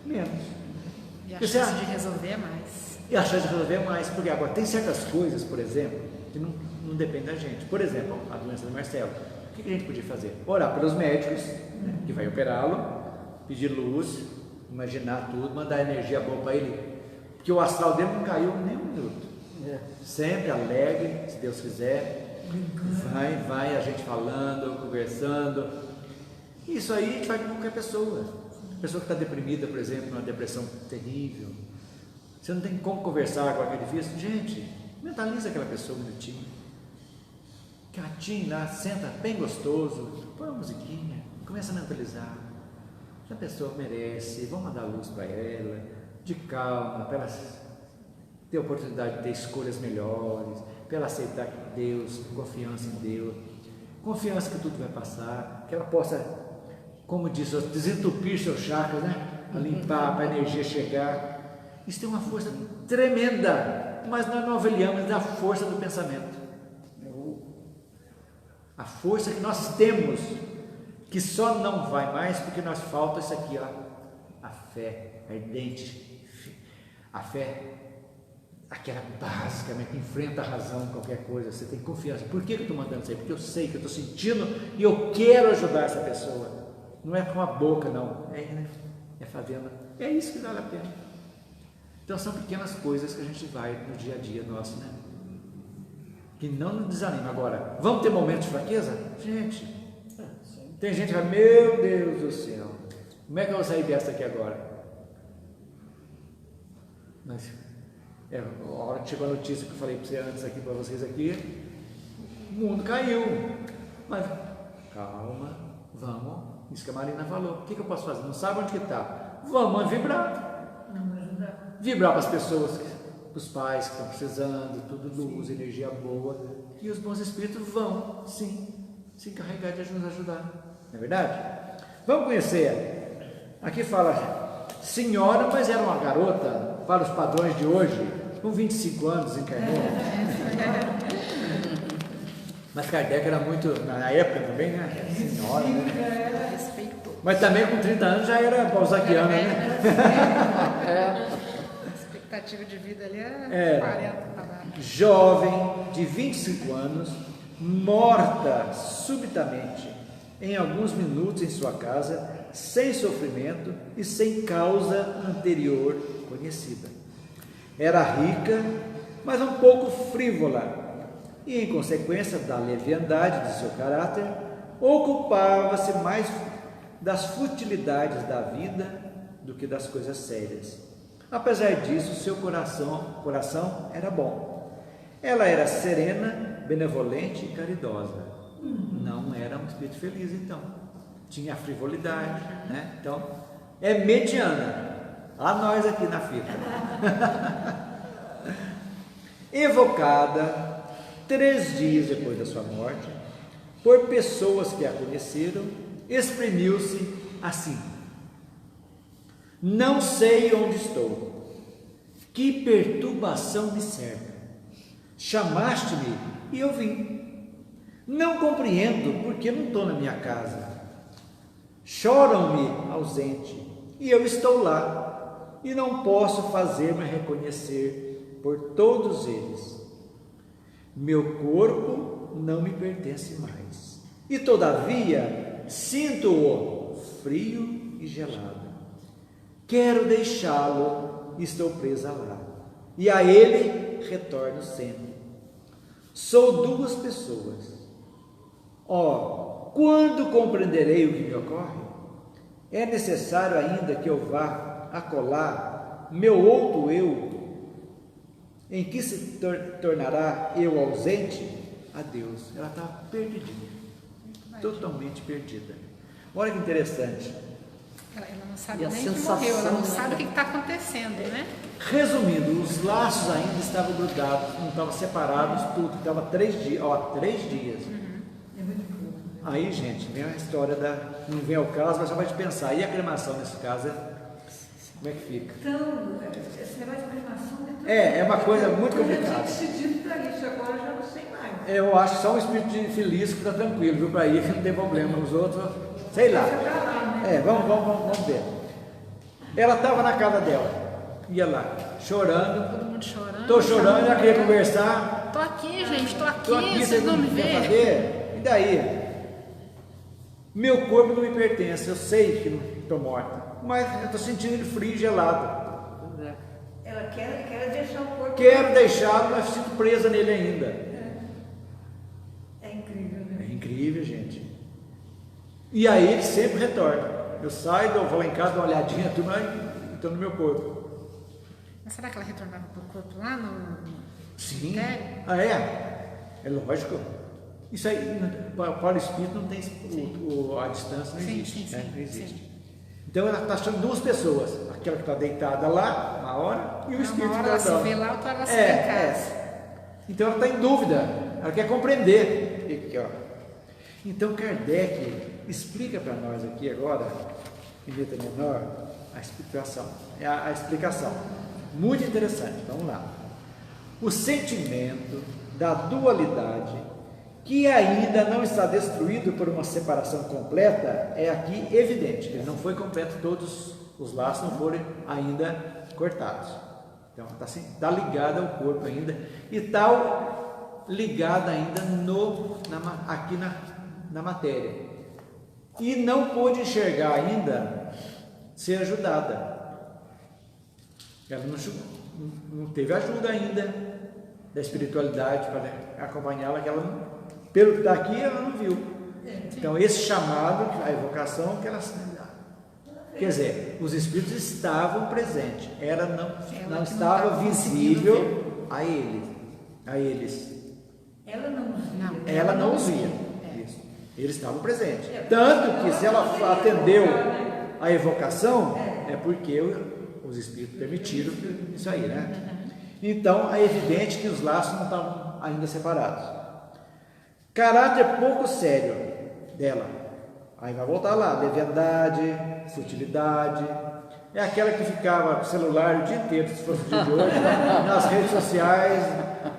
Menos. E a Porque chance de resolver é mais. E a chance de resolver é mais. Porque agora tem certas coisas, por exemplo, que não dependem da gente. Por exemplo, a doença do Marcelo. O que a gente podia fazer? Orar pelos médicos, né, que vai operá-lo, pedir luz, imaginar tudo, mandar energia boa para ele. Porque o astral dele não caiu nem um minuto. Sempre alegre, se Deus quiser. Vai a gente falando, conversando. Isso aí a gente faz com qualquer pessoa. Pessoa que está deprimida, por exemplo, uma depressão terrível. Você não tem como conversar com aquele difícil. Gente, mentaliza aquela pessoa bonitinha. Quietinho lá, senta bem gostoso, põe uma musiquinha, começa a mentalizar. Essa pessoa merece, vamos mandar luz para ela, de calma, para ela ter a oportunidade de ter escolhas melhores, para ela aceitar Deus, confiança em Deus, confiança que tudo vai passar, que ela possa, como diz, desentupir seus chakras, né? A limpar, para a energia chegar. Isso tem uma força tremenda, mas nós não avaliamos a força do pensamento. A força que nós temos, que só não vai mais porque nós falta isso aqui, ó, a fé ardente, a fé, aquela básicamente que enfrenta a razão, qualquer coisa, você tem confiança. Por que eu estou mandando isso aí? Porque eu sei que eu estou sentindo e eu quero ajudar essa pessoa. Não é com a boca, não, é fazendo, é isso que vale a pena. Então são pequenas coisas que a gente vai no dia a dia nosso, né? Que não nos desanima. Agora, vamos ter momentos de fraqueza? Gente, tem gente que vai, meu Deus do céu, como é que eu vou sair dessa aqui agora? Mas, a hora que chegou a notícia que eu falei para você antes aqui, para vocês aqui, o mundo caiu. Mas, calma, vamos Isso que a Marina falou. O que eu posso fazer? Não sabe onde que está? Vamos vibrar. Não ajudar. Vibrar para as pessoas, para os pais que estão precisando, tudo luz, energia boa. E os bons espíritos vão, sim, se encarregar de nos ajudar. Não é verdade? Vamos conhecer. Aqui fala senhora, mas era uma garota para os padrões de hoje, com 25 anos encarnou. Mas Kardec era muito, na época também, né? Senhora, né? Respeitou. Mas também com 30 anos já era balzaquiana, né? A expectativa de vida ali é 40 para baixo. Jovem, de 25 anos, morta subitamente, em alguns minutos em sua casa, sem sofrimento e sem causa anterior conhecida. Era rica, mas um pouco frívola, e em consequência da leviandade de seu caráter, ocupava-se mais das futilidades da vida do que das coisas sérias. Apesar disso, seu coração era bom. Ela era serena, benevolente e caridosa. Não era um espírito feliz, então. Tinha frivolidade, né? Então, é mediana. A nós aqui na fita. Evocada 3 dias depois da sua morte, por pessoas que a conheceram, exprimiu-se assim: não sei onde estou, que perturbação me cerca. Chamaste-me e eu vim. Não compreendo porque não estou na minha casa. Choram-me ausente e eu estou lá, e não posso fazer-me reconhecer por todos eles. Meu corpo não me pertence mais, e todavia sinto-o frio e gelado. Quero deixá-lo, estou presa lá, e a ele retorno sempre. Sou 2 pessoas. Quando compreenderei o que me ocorre? É necessário ainda que eu vá acolá meu outro eu, em que se tornará eu ausente? Adeus. Ela está perdidinha, totalmente perdida. Olha que interessante. Ela não sabe E a nem que sensação, morreu, ela não né? sabe o que está acontecendo, né? Resumindo, os laços ainda estavam grudados, não estavam separados, tudo. Estava 3 dias, 3 dias. É muito pouco. Aí, gente, vem a história da... Não vem ao caso, mas só vai te pensar. E a cremação nesse caso, como é que fica? Então, esse negócio de cremação É uma coisa muito complicada. Eu tinha decidido para isso, agora eu já não sei mais. Eu acho que só um espírito de feliz que está tranquilo, viu? Para ir, que não tem problema. Os outros, sei lá. Vamos ver. Ela estava na casa dela, ia lá, chorando. Todo mundo chorando. Estou chorando, ela queria conversar. Tô aqui, gente, tô aqui, Estou aqui, vocês não me quer veem. fazer? E daí? Meu corpo não me pertence, eu sei que não estou morta, mas eu estou sentindo ele frio e gelado. Ela quer deixar o corpo. Quero deixá-lo, mas sinto presa nele ainda. É incrível, né? É incrível, gente. E aí ele sempre retorna. Eu saio, vou lá em casa, dou uma olhadinha, tudo, mas estou no meu corpo. Mas será que ela retornava pro corpo lá no Sim. cemitério? É lógico. Isso aí, para o espírito não tem a distância, não Sim, existe. sim, Né? sim, Não existe. sim. Então ela está achando 2 pessoas, aquela que está deitada lá, uma hora, e o espírito Uma hora que ela está se vê lá, outra hora ela se vê em casa. Então ela está em dúvida, ela quer compreender. Aqui, ó. Então Kardec explica para nós aqui agora, em letra menor, a explicação. A explicação. Muito interessante, vamos lá. O sentimento da dualidade, que ainda não está destruído por uma separação completa, é aqui evidente. Ele não foi completo, todos os laços não foram ainda cortados. Então está ligada ao corpo ainda, e está ligada ainda aqui na matéria. E não pôde enxergar ainda ser ajudada. Ela não teve ajuda ainda da espiritualidade para acompanhá-la, que ela não, pelo que está aqui, ela não viu. Então esse chamado, a evocação, que ela, quer dizer, os espíritos estavam presentes, ela não estava visível a eles. Ela não via. Ela não via. Isso. Eles estavam presentes. Tanto que se ela atendeu a evocação, é porque os espíritos permitiram isso aí, né? Então, é evidente que os laços não estavam ainda separados. Caráter pouco sério dela. Aí vai voltar lá, leviandade, futilidade. É aquela que ficava com o celular o dia inteiro, se fosse o dia de hoje, nas redes sociais,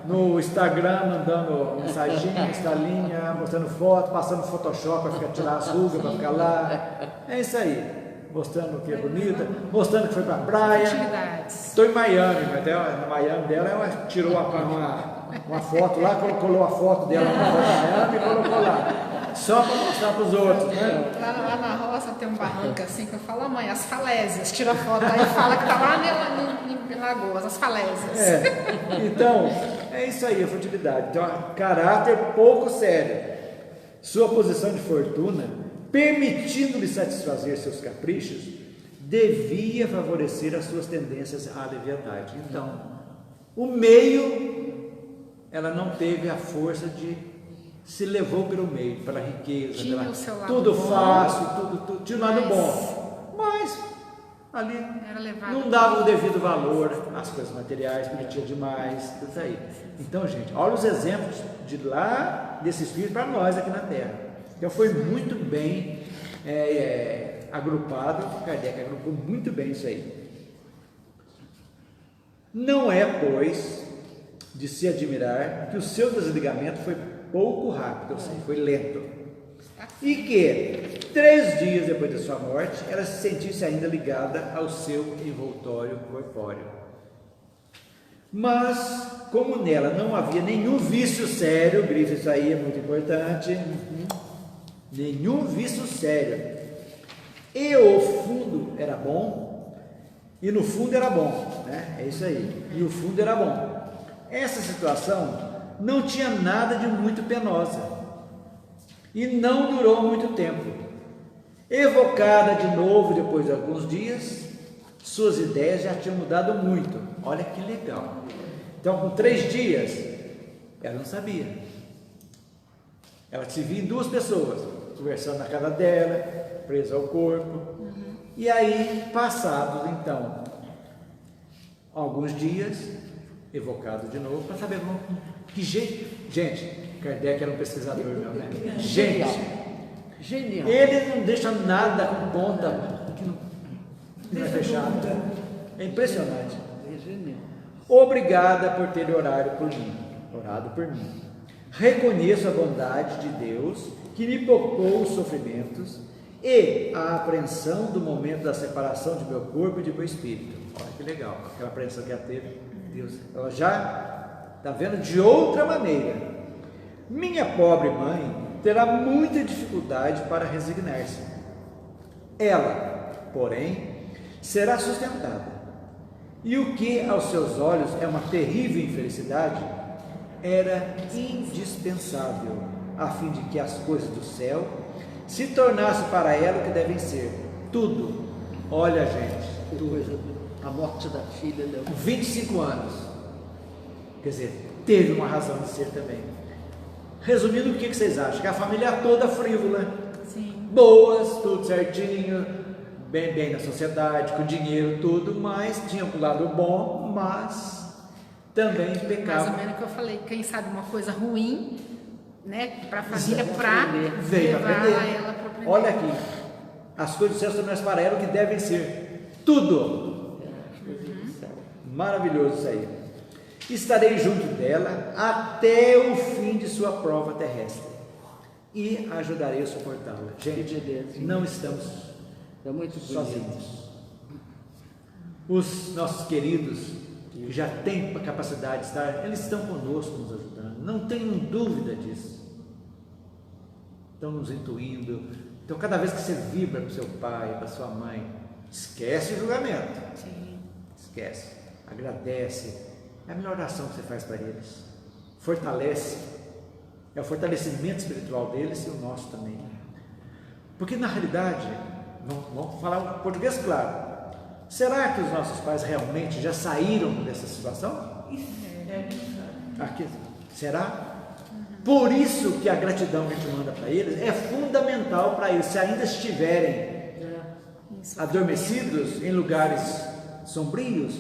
no Instagram, mandando mensaginha, estalinha, mostrando foto, passando Photoshop para tirar as rugas, para ficar lá. É isso aí. Mostrando que é bonita, mostrando que foi para a praia. Estou em Miami, mas no Miami dela ela tirou uma foto lá, colou a foto dela na foto de Miami e colocou lá. Só para mostrar para os outros, né? Lá na roça tem um barranco assim que eu falo, mãe, as falésias, tira a foto aí e fala que está lá em Lagoas, as falésias. Então, é isso aí, a futilidade. Então, caráter pouco sério. Sua posição de fortuna, permitindo-lhe satisfazer seus caprichos, devia favorecer as suas tendências à leviandade. Então, o meio, ela não teve a força de se levou pelo meio, pela riqueza, tinha o seu lado tudo bom, fácil, tudo tinha um lado bom, mas ali não dava o devido valor às coisas materiais, porque tinha demais, tudo aí. Então, gente, olha os exemplos de lá desse espírito para nós aqui na Terra. Então foi muito bem agrupado, Kardec agrupou muito bem isso aí. Não é, pois, de se admirar que o seu desligamento foi pouco rápido, ou seja, foi lento. E que 3 dias depois da sua morte, ela se sentisse ainda ligada ao seu envoltório corpóreo. Mas, como nela não havia nenhum vício sério, grife isso aí é muito importante, nenhum vício sério, e o fundo era bom, e no fundo era bom, né? É isso aí, e o fundo era bom. Essa situação não tinha nada de muito penosa e não durou muito tempo. Evocada de novo depois de alguns dias, suas ideias já tinham mudado muito. Olha que legal. Então, com 3 dias, ela não sabia. Ela se via em 2 pessoas, conversando na casa dela, presa ao corpo. E aí, passados então alguns dias, evocado de novo, para saber que jeito. Gente, Kardec era um pesquisador, meu, né? Gente, genial. Ele não deixa nada com ponta que não é fechado. É impressionante. É genial. Obrigada por ter orado por mim. Reconheço a bondade de Deus que me poupou os sofrimentos e a apreensão do momento da separação de meu corpo e de meu espírito. Olha que legal, aquela apreensão que ela teve, Deus, ela já está vendo de outra maneira. Minha pobre mãe terá muita dificuldade para resignar-se. Ela, porém, será sustentada. E o que aos seus olhos é uma terrível infelicidade, era indispensável, a fim de que as coisas do céu se tornassem para ela o que devem ser. Tudo. Olha, gente, tudo. A morte da filha, né? 25 anos. Quer dizer, teve uma razão de ser também. Resumindo, o que vocês acham? Que a família toda frívola, Sim. boas, tudo certinho, bem na sociedade, com dinheiro, tudo, mas tinha um lado bom, mas também pecava. Mais ou menos o que eu falei, quem sabe uma coisa ruim, né, para a família, para veio levar aprender. ela para aprender. Olha aqui, as coisas do céu são para ela o que devem ser, tudo. Maravilhoso isso aí. Estarei junto dela até o fim de sua prova terrestre e ajudarei a suportá-la. Gente, não estamos sozinhos. Os nossos queridos que já têm a capacidade de estar, eles estão conosco nos ajudando, não tenham dúvida disso. Estão nos intuindo. Então, cada vez que você vibra para o seu pai, para sua mãe, esquece o julgamento. Sim. Esquece, agradece. É a melhor oração que você faz para eles. Fortalece. É o fortalecimento espiritual deles e o nosso também. Porque na realidade, vamos falar um português claro. Será que os nossos pais realmente já saíram dessa situação? Aqui, será? Por isso que a gratidão que a gente manda para eles é fundamental para eles, se ainda estiverem adormecidos em lugares sombrios,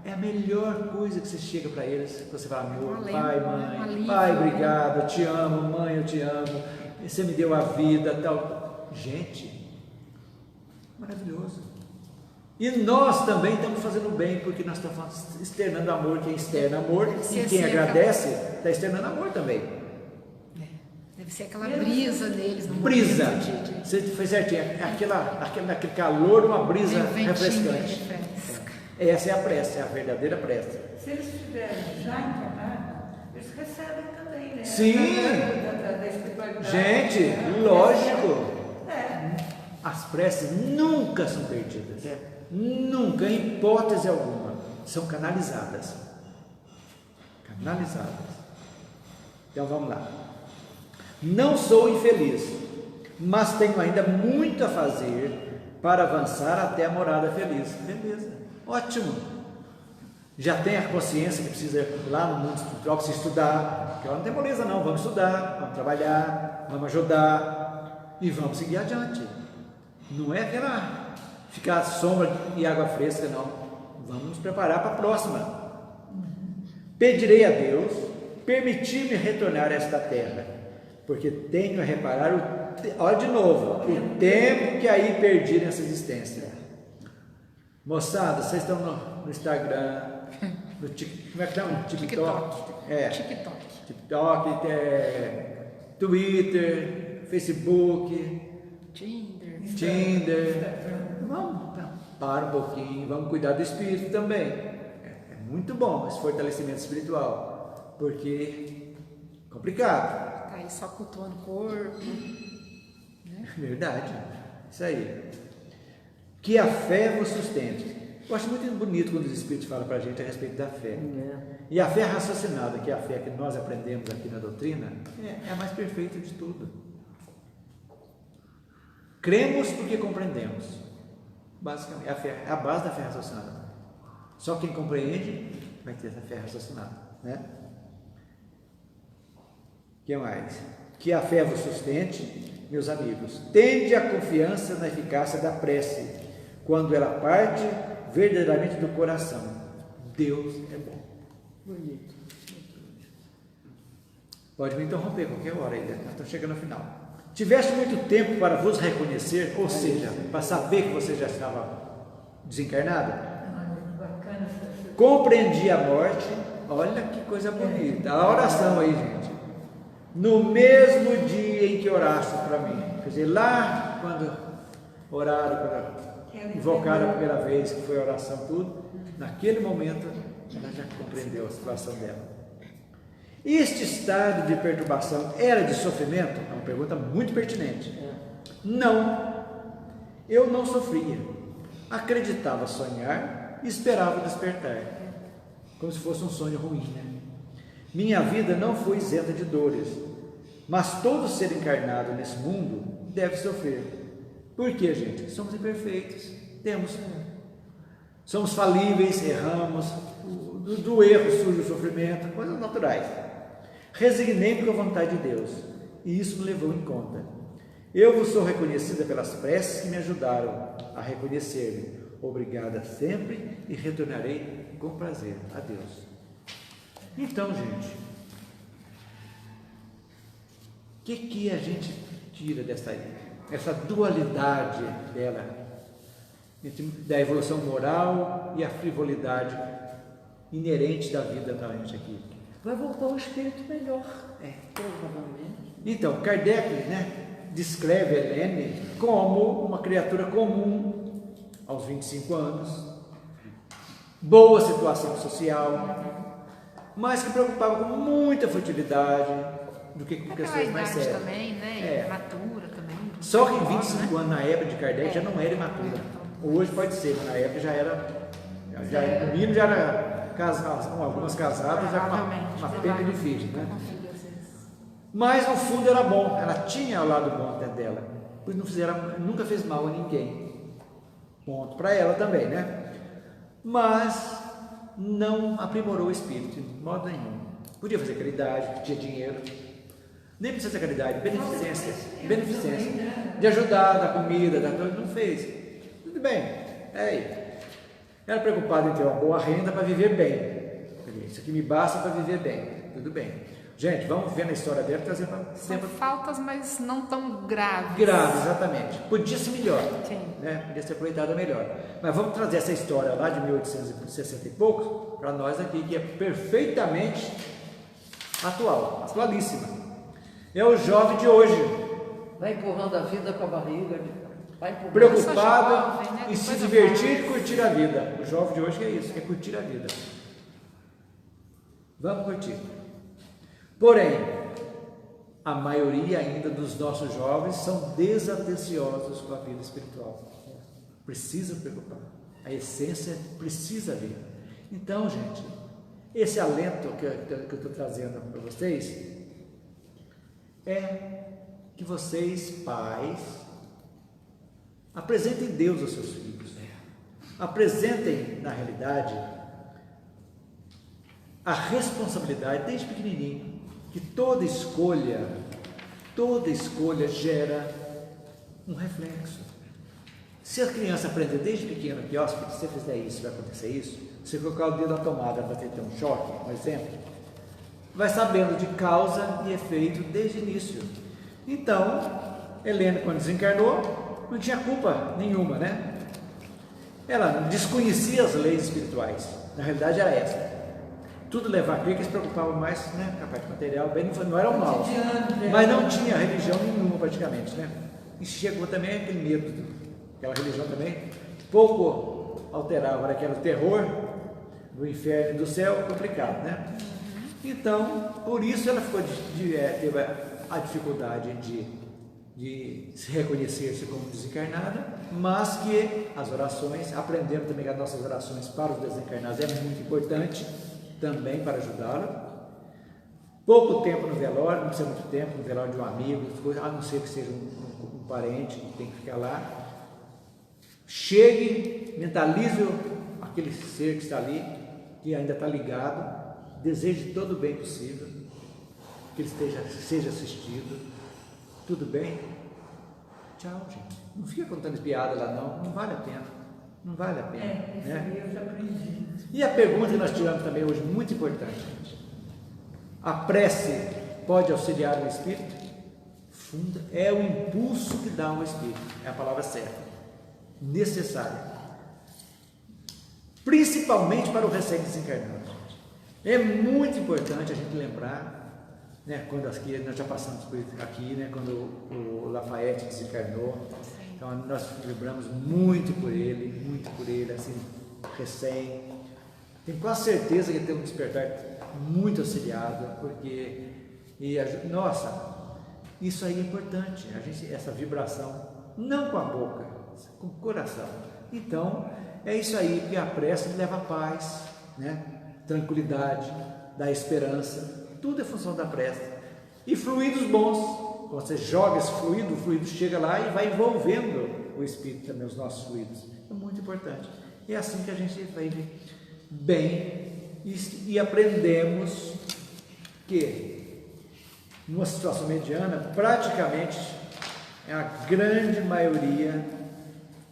é a melhor coisa que você chega para eles. Você fala: meu pai, mãe, pai, obrigado, eu te amo, mãe, eu te amo, você me deu a vida, tal. Gente, maravilhoso. E nós também estamos fazendo bem, porque nós estamos externando amor. Quem externa amor e quem agradece está externando amor também. Deve ser aquela brisa neles. Brisa, você fez certinho, aquele calor, uma brisa refrescante. Essa é a prece, é a verdadeira prece. Se eles estiverem já encarnados, eles recebem também, né? Sim! Da espiritualidade. Gente, lógico. As preces nunca são perdidas. Nunca, em hipótese alguma. São canalizadas. Canalizadas. Então vamos lá. Não sou infeliz, mas tenho ainda muito a fazer para avançar até a morada feliz. Beleza, ótimo. Já tem a consciência que precisa ir lá no mundo espiritual, precisa estudar, porque não tem moleza não, vamos estudar, vamos trabalhar, vamos ajudar e vamos seguir adiante. Não é aquela ficar sombra e água fresca, não. Vamos nos preparar para a próxima. Pedirei a Deus permitir-me retornar a esta terra, porque tenho a reparar olha de novo, o tempo que aí perdi nessa existência. Moçada, vocês estão no Instagram, no como é que chama? TikTok. TikTok, Twitter, Facebook, Tinder. Vamos, para um pouquinho, vamos cuidar do espírito também. É muito bom esse fortalecimento espiritual, porque é complicado. Tá aí só cultuando o corpo. Né? Verdade, isso aí. Que a fé vos sustente. Eu acho muito bonito quando os Espíritos falam para a gente a respeito da fé. E a fé raciocinada, que é a fé que nós aprendemos aqui na doutrina, é a mais perfeita de tudo. Cremos porque compreendemos. Basicamente, a fé é a base da fé raciocinada. Só quem compreende vai ter essa fé raciocinada, né? O que mais? Que a fé vos sustente, meus amigos. Tende a confiança na eficácia da prece, quando ela parte verdadeiramente do coração. Deus é bom. Bonito. Pode me interromper qualquer hora aí, nós estamos chegando ao final. Tiveste muito tempo para vos reconhecer, ou seja, para saber que você já estava desencarnada? Compreendi a morte. Olha que coisa bonita. A oração aí, gente. No mesmo dia em que oraste para mim. Quer dizer, lá quando oraram, quando invocaram a primeira vez, que foi a oração, tudo, naquele momento ela já compreendeu a situação dela. Este estado de perturbação era de sofrimento? É uma pergunta muito pertinente. Não, eu não sofria. Acreditava sonhar e esperava despertar, como se fosse um sonho ruim, né? Minha vida não foi isenta de dores, mas todo ser encarnado nesse mundo deve sofrer. Por quê, gente? Somos imperfeitos, somos falíveis, erramos, do erro surge o sofrimento, coisas naturais. Resignei-me com a vontade de Deus, e isso me levou em conta. Eu vos sou reconhecida pelas preces que me ajudaram a reconhecer-me. Obrigada sempre e retornarei com prazer a Deus. Então, gente, o que a gente tira essa dualidade dela, da evolução moral e a frivolidade inerente da vida da gente aqui? Vai voltar um espírito melhor. Provavelmente. Então, Kardec, descreve Helene como uma criatura comum aos 25 anos, boa situação social, mas que preocupava com muita futilidade do que com questões mais sérias. Também, né? Imatura também. Só que em 25 anos, na época de Kardec, já não era imatura. Hoje pode ser, mas na época já era. O menino já era algumas casadas, já com uma penca de filhos, né? Mas no fundo era bom, ela tinha o lado bom até dela, pois nunca fez mal a ninguém. Ponto para ela também, né? Mas não aprimorou o espírito, de modo nenhum. Podia fazer caridade, tinha dinheiro. Nem precisa ser caridade, beneficência. Beneficência. De ajudar, dar comida, dar tudo, não fez. Tudo bem. Era preocupado em ter uma boa renda para viver bem. Isso aqui me basta para viver bem. Tudo bem. Gente, vamos ver na história dela, trazer para sempre. Faltas, mas não tão graves. Grave, exatamente. Podia ser melhor. Sim. Né? Podia ser aproveitada melhor. Mas vamos trazer essa história lá de 1860 e poucos para nós aqui, que é perfeitamente atual, atualíssima. É o jovem de hoje, Vai empurrando a vida com a barriga. Vai empurrando. preocupado jovem, né? em se Depois eu divertir e faço. curtir a vida. O jovem de hoje é isso, é curtir a vida. Vamos curtir. Porém, a maioria ainda dos nossos jovens são desatenciosos com a vida espiritual. Precisa preocupar. A essência precisa vir. Então, gente, esse alento que eu estou trazendo para vocês é que vocês, pais, apresentem Deus aos seus filhos. Apresentem, na realidade, a responsabilidade desde pequenininho, que toda escolha gera um reflexo. Se a criança aprender desde pequena que, ó, se você fizer isso, vai acontecer isso, se colocar o dedo na tomada para ter um choque, um exemplo, vai sabendo de causa e efeito desde o início. Então, Helena, quando desencarnou, não tinha culpa nenhuma, né? Ela desconhecia as leis espirituais, na realidade era essa. Tudo levava a crer que se preocupava mais, né, com a parte material, bem, não era o mal, mas não tinha religião nenhuma praticamente, né? E chegou também aquele medo, aquela religião também pouco alterava, era o terror do inferno e do céu, complicado, né? Então, por isso ela ficou teve a dificuldade de se reconhecer-se como desencarnada, mas que as orações, aprendendo também que as nossas orações para os desencarnados é muito importante, também para ajudá-la. Pouco tempo no velório, não precisa muito tempo no velório de um amigo, a não ser que seja um parente que tem que ficar lá. Chegue, mentalize aquele ser que está ali, que ainda está ligado, deseje todo o bem possível, que ele seja assistido. Tudo bem? Tchau, gente. Não fica contando piada lá não vale a pena. Não vale a pena. Isso né? aí eu já aprendi. E a pergunta que nós tiramos também hoje, muito importante, gente. A prece pode auxiliar o espírito? É o impulso que dá ao espírito, é a palavra certa, necessária, principalmente para o recém-desencarnado. É muito importante a gente lembrar, né, quando aqui, nós já passamos por aqui, né, quando o Lafayette desencarnou, então nós lembramos muito por ele, assim, recém. Tenho quase certeza que ele teve um despertar muito auxiliado, porque, nossa, isso aí é importante, essa vibração, não com a boca, com o coração. Então, é isso aí que a prece leva a paz, né? Tranquilidade, dá esperança, tudo é função da prece. E fluidos bons, você joga esse fluido, o fluido chega lá e vai envolvendo o espírito também, os nossos fluidos. É muito importante. E é assim que a gente vai bem e aprendemos que numa situação mediana, praticamente é a grande maioria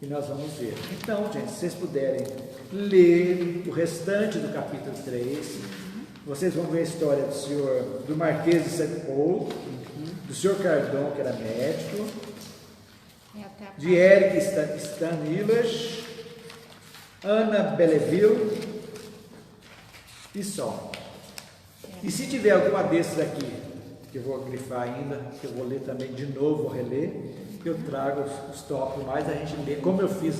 que nós vamos ver. Então, gente, se vocês puderem ler o restante do capítulo 3, vocês vão ver a história do Marquês de Saint-Paul, do Sr. Cardon, que era médico, de Eric Stanilas, Ana Belleville e só. E se tiver alguma desses aqui, que eu vou grifar ainda, que eu vou ler também de novo, vou reler, eu trago os tópicos mais, a gente lê, como eu fiz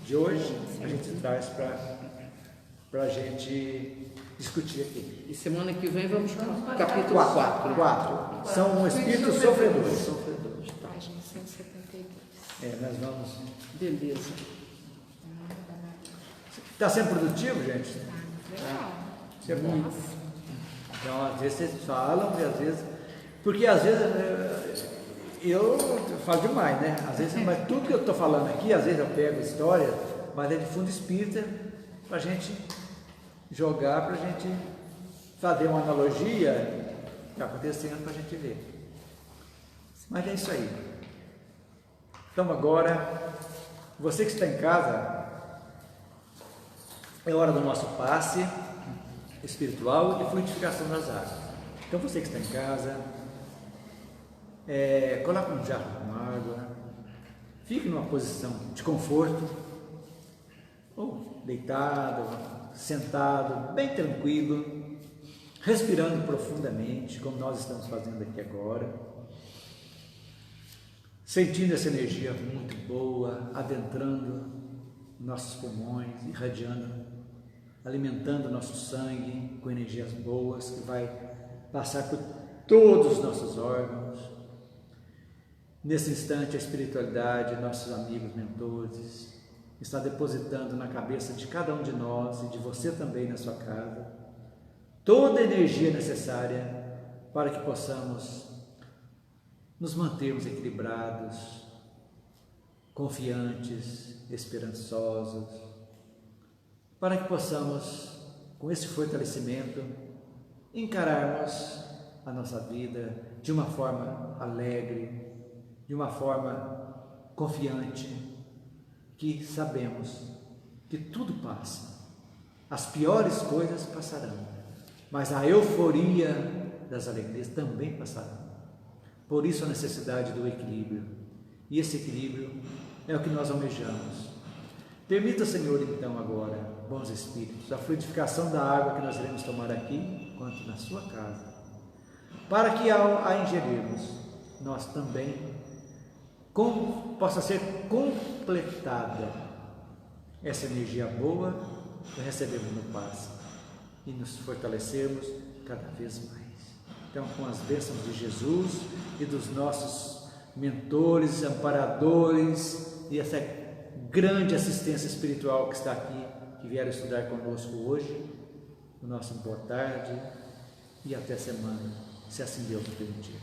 de hoje, a gente traz para a gente discutir aqui. E semana que vem vamos para o Capítulo 4. São espíritos sofredores. Página 172. Nós vamos. Beleza. Está sendo produtivo, gente? Legal. Isso é bom. Então, às vezes vocês falam, e às vezes. Porque às vezes eu falo demais, né? Às vezes, mas tudo que eu estou falando aqui, às vezes eu pego história, mas é de fundo espírita, para a gente jogar, para a gente fazer uma analogia que está acontecendo para a gente ver. Mas é isso aí. Então agora, você que está em casa, é hora do nosso passe espiritual e de fluidificação das águas. Então você que está em casa, coloque um jarro com água, fique numa posição de conforto, ou deitado, sentado, bem tranquilo, respirando profundamente, como nós estamos fazendo aqui agora, sentindo essa energia muito boa, adentrando nossos pulmões, irradiando, alimentando nosso sangue com energias boas, que vai passar por todos os nossos órgãos. Nesse instante, a espiritualidade, nossos amigos, mentores, está depositando na cabeça de cada um de nós e de você também na sua casa, toda a energia necessária para que possamos nos mantermos equilibrados, confiantes, esperançosos, para que possamos, com esse fortalecimento, encararmos a nossa vida de uma forma alegre, de uma forma confiante, que sabemos que tudo passa. As piores coisas passarão, mas a euforia das alegrias também passarão. Por isso a necessidade do equilíbrio. E esse equilíbrio é o que nós almejamos. Permita, Senhor, então agora, bons espíritos, a fluidificação da água que nós iremos tomar aqui, quanto na sua casa, para que ao a ingerirmos, nós também possa ser completada essa energia boa que recebemos no passe e nos fortalecermos cada vez mais. Então, com as bênçãos de Jesus e dos nossos mentores, amparadores e essa grande assistência espiritual que está aqui, que vieram estudar conosco hoje, o nosso boa tarde e até semana, se assim Deus nos permitir.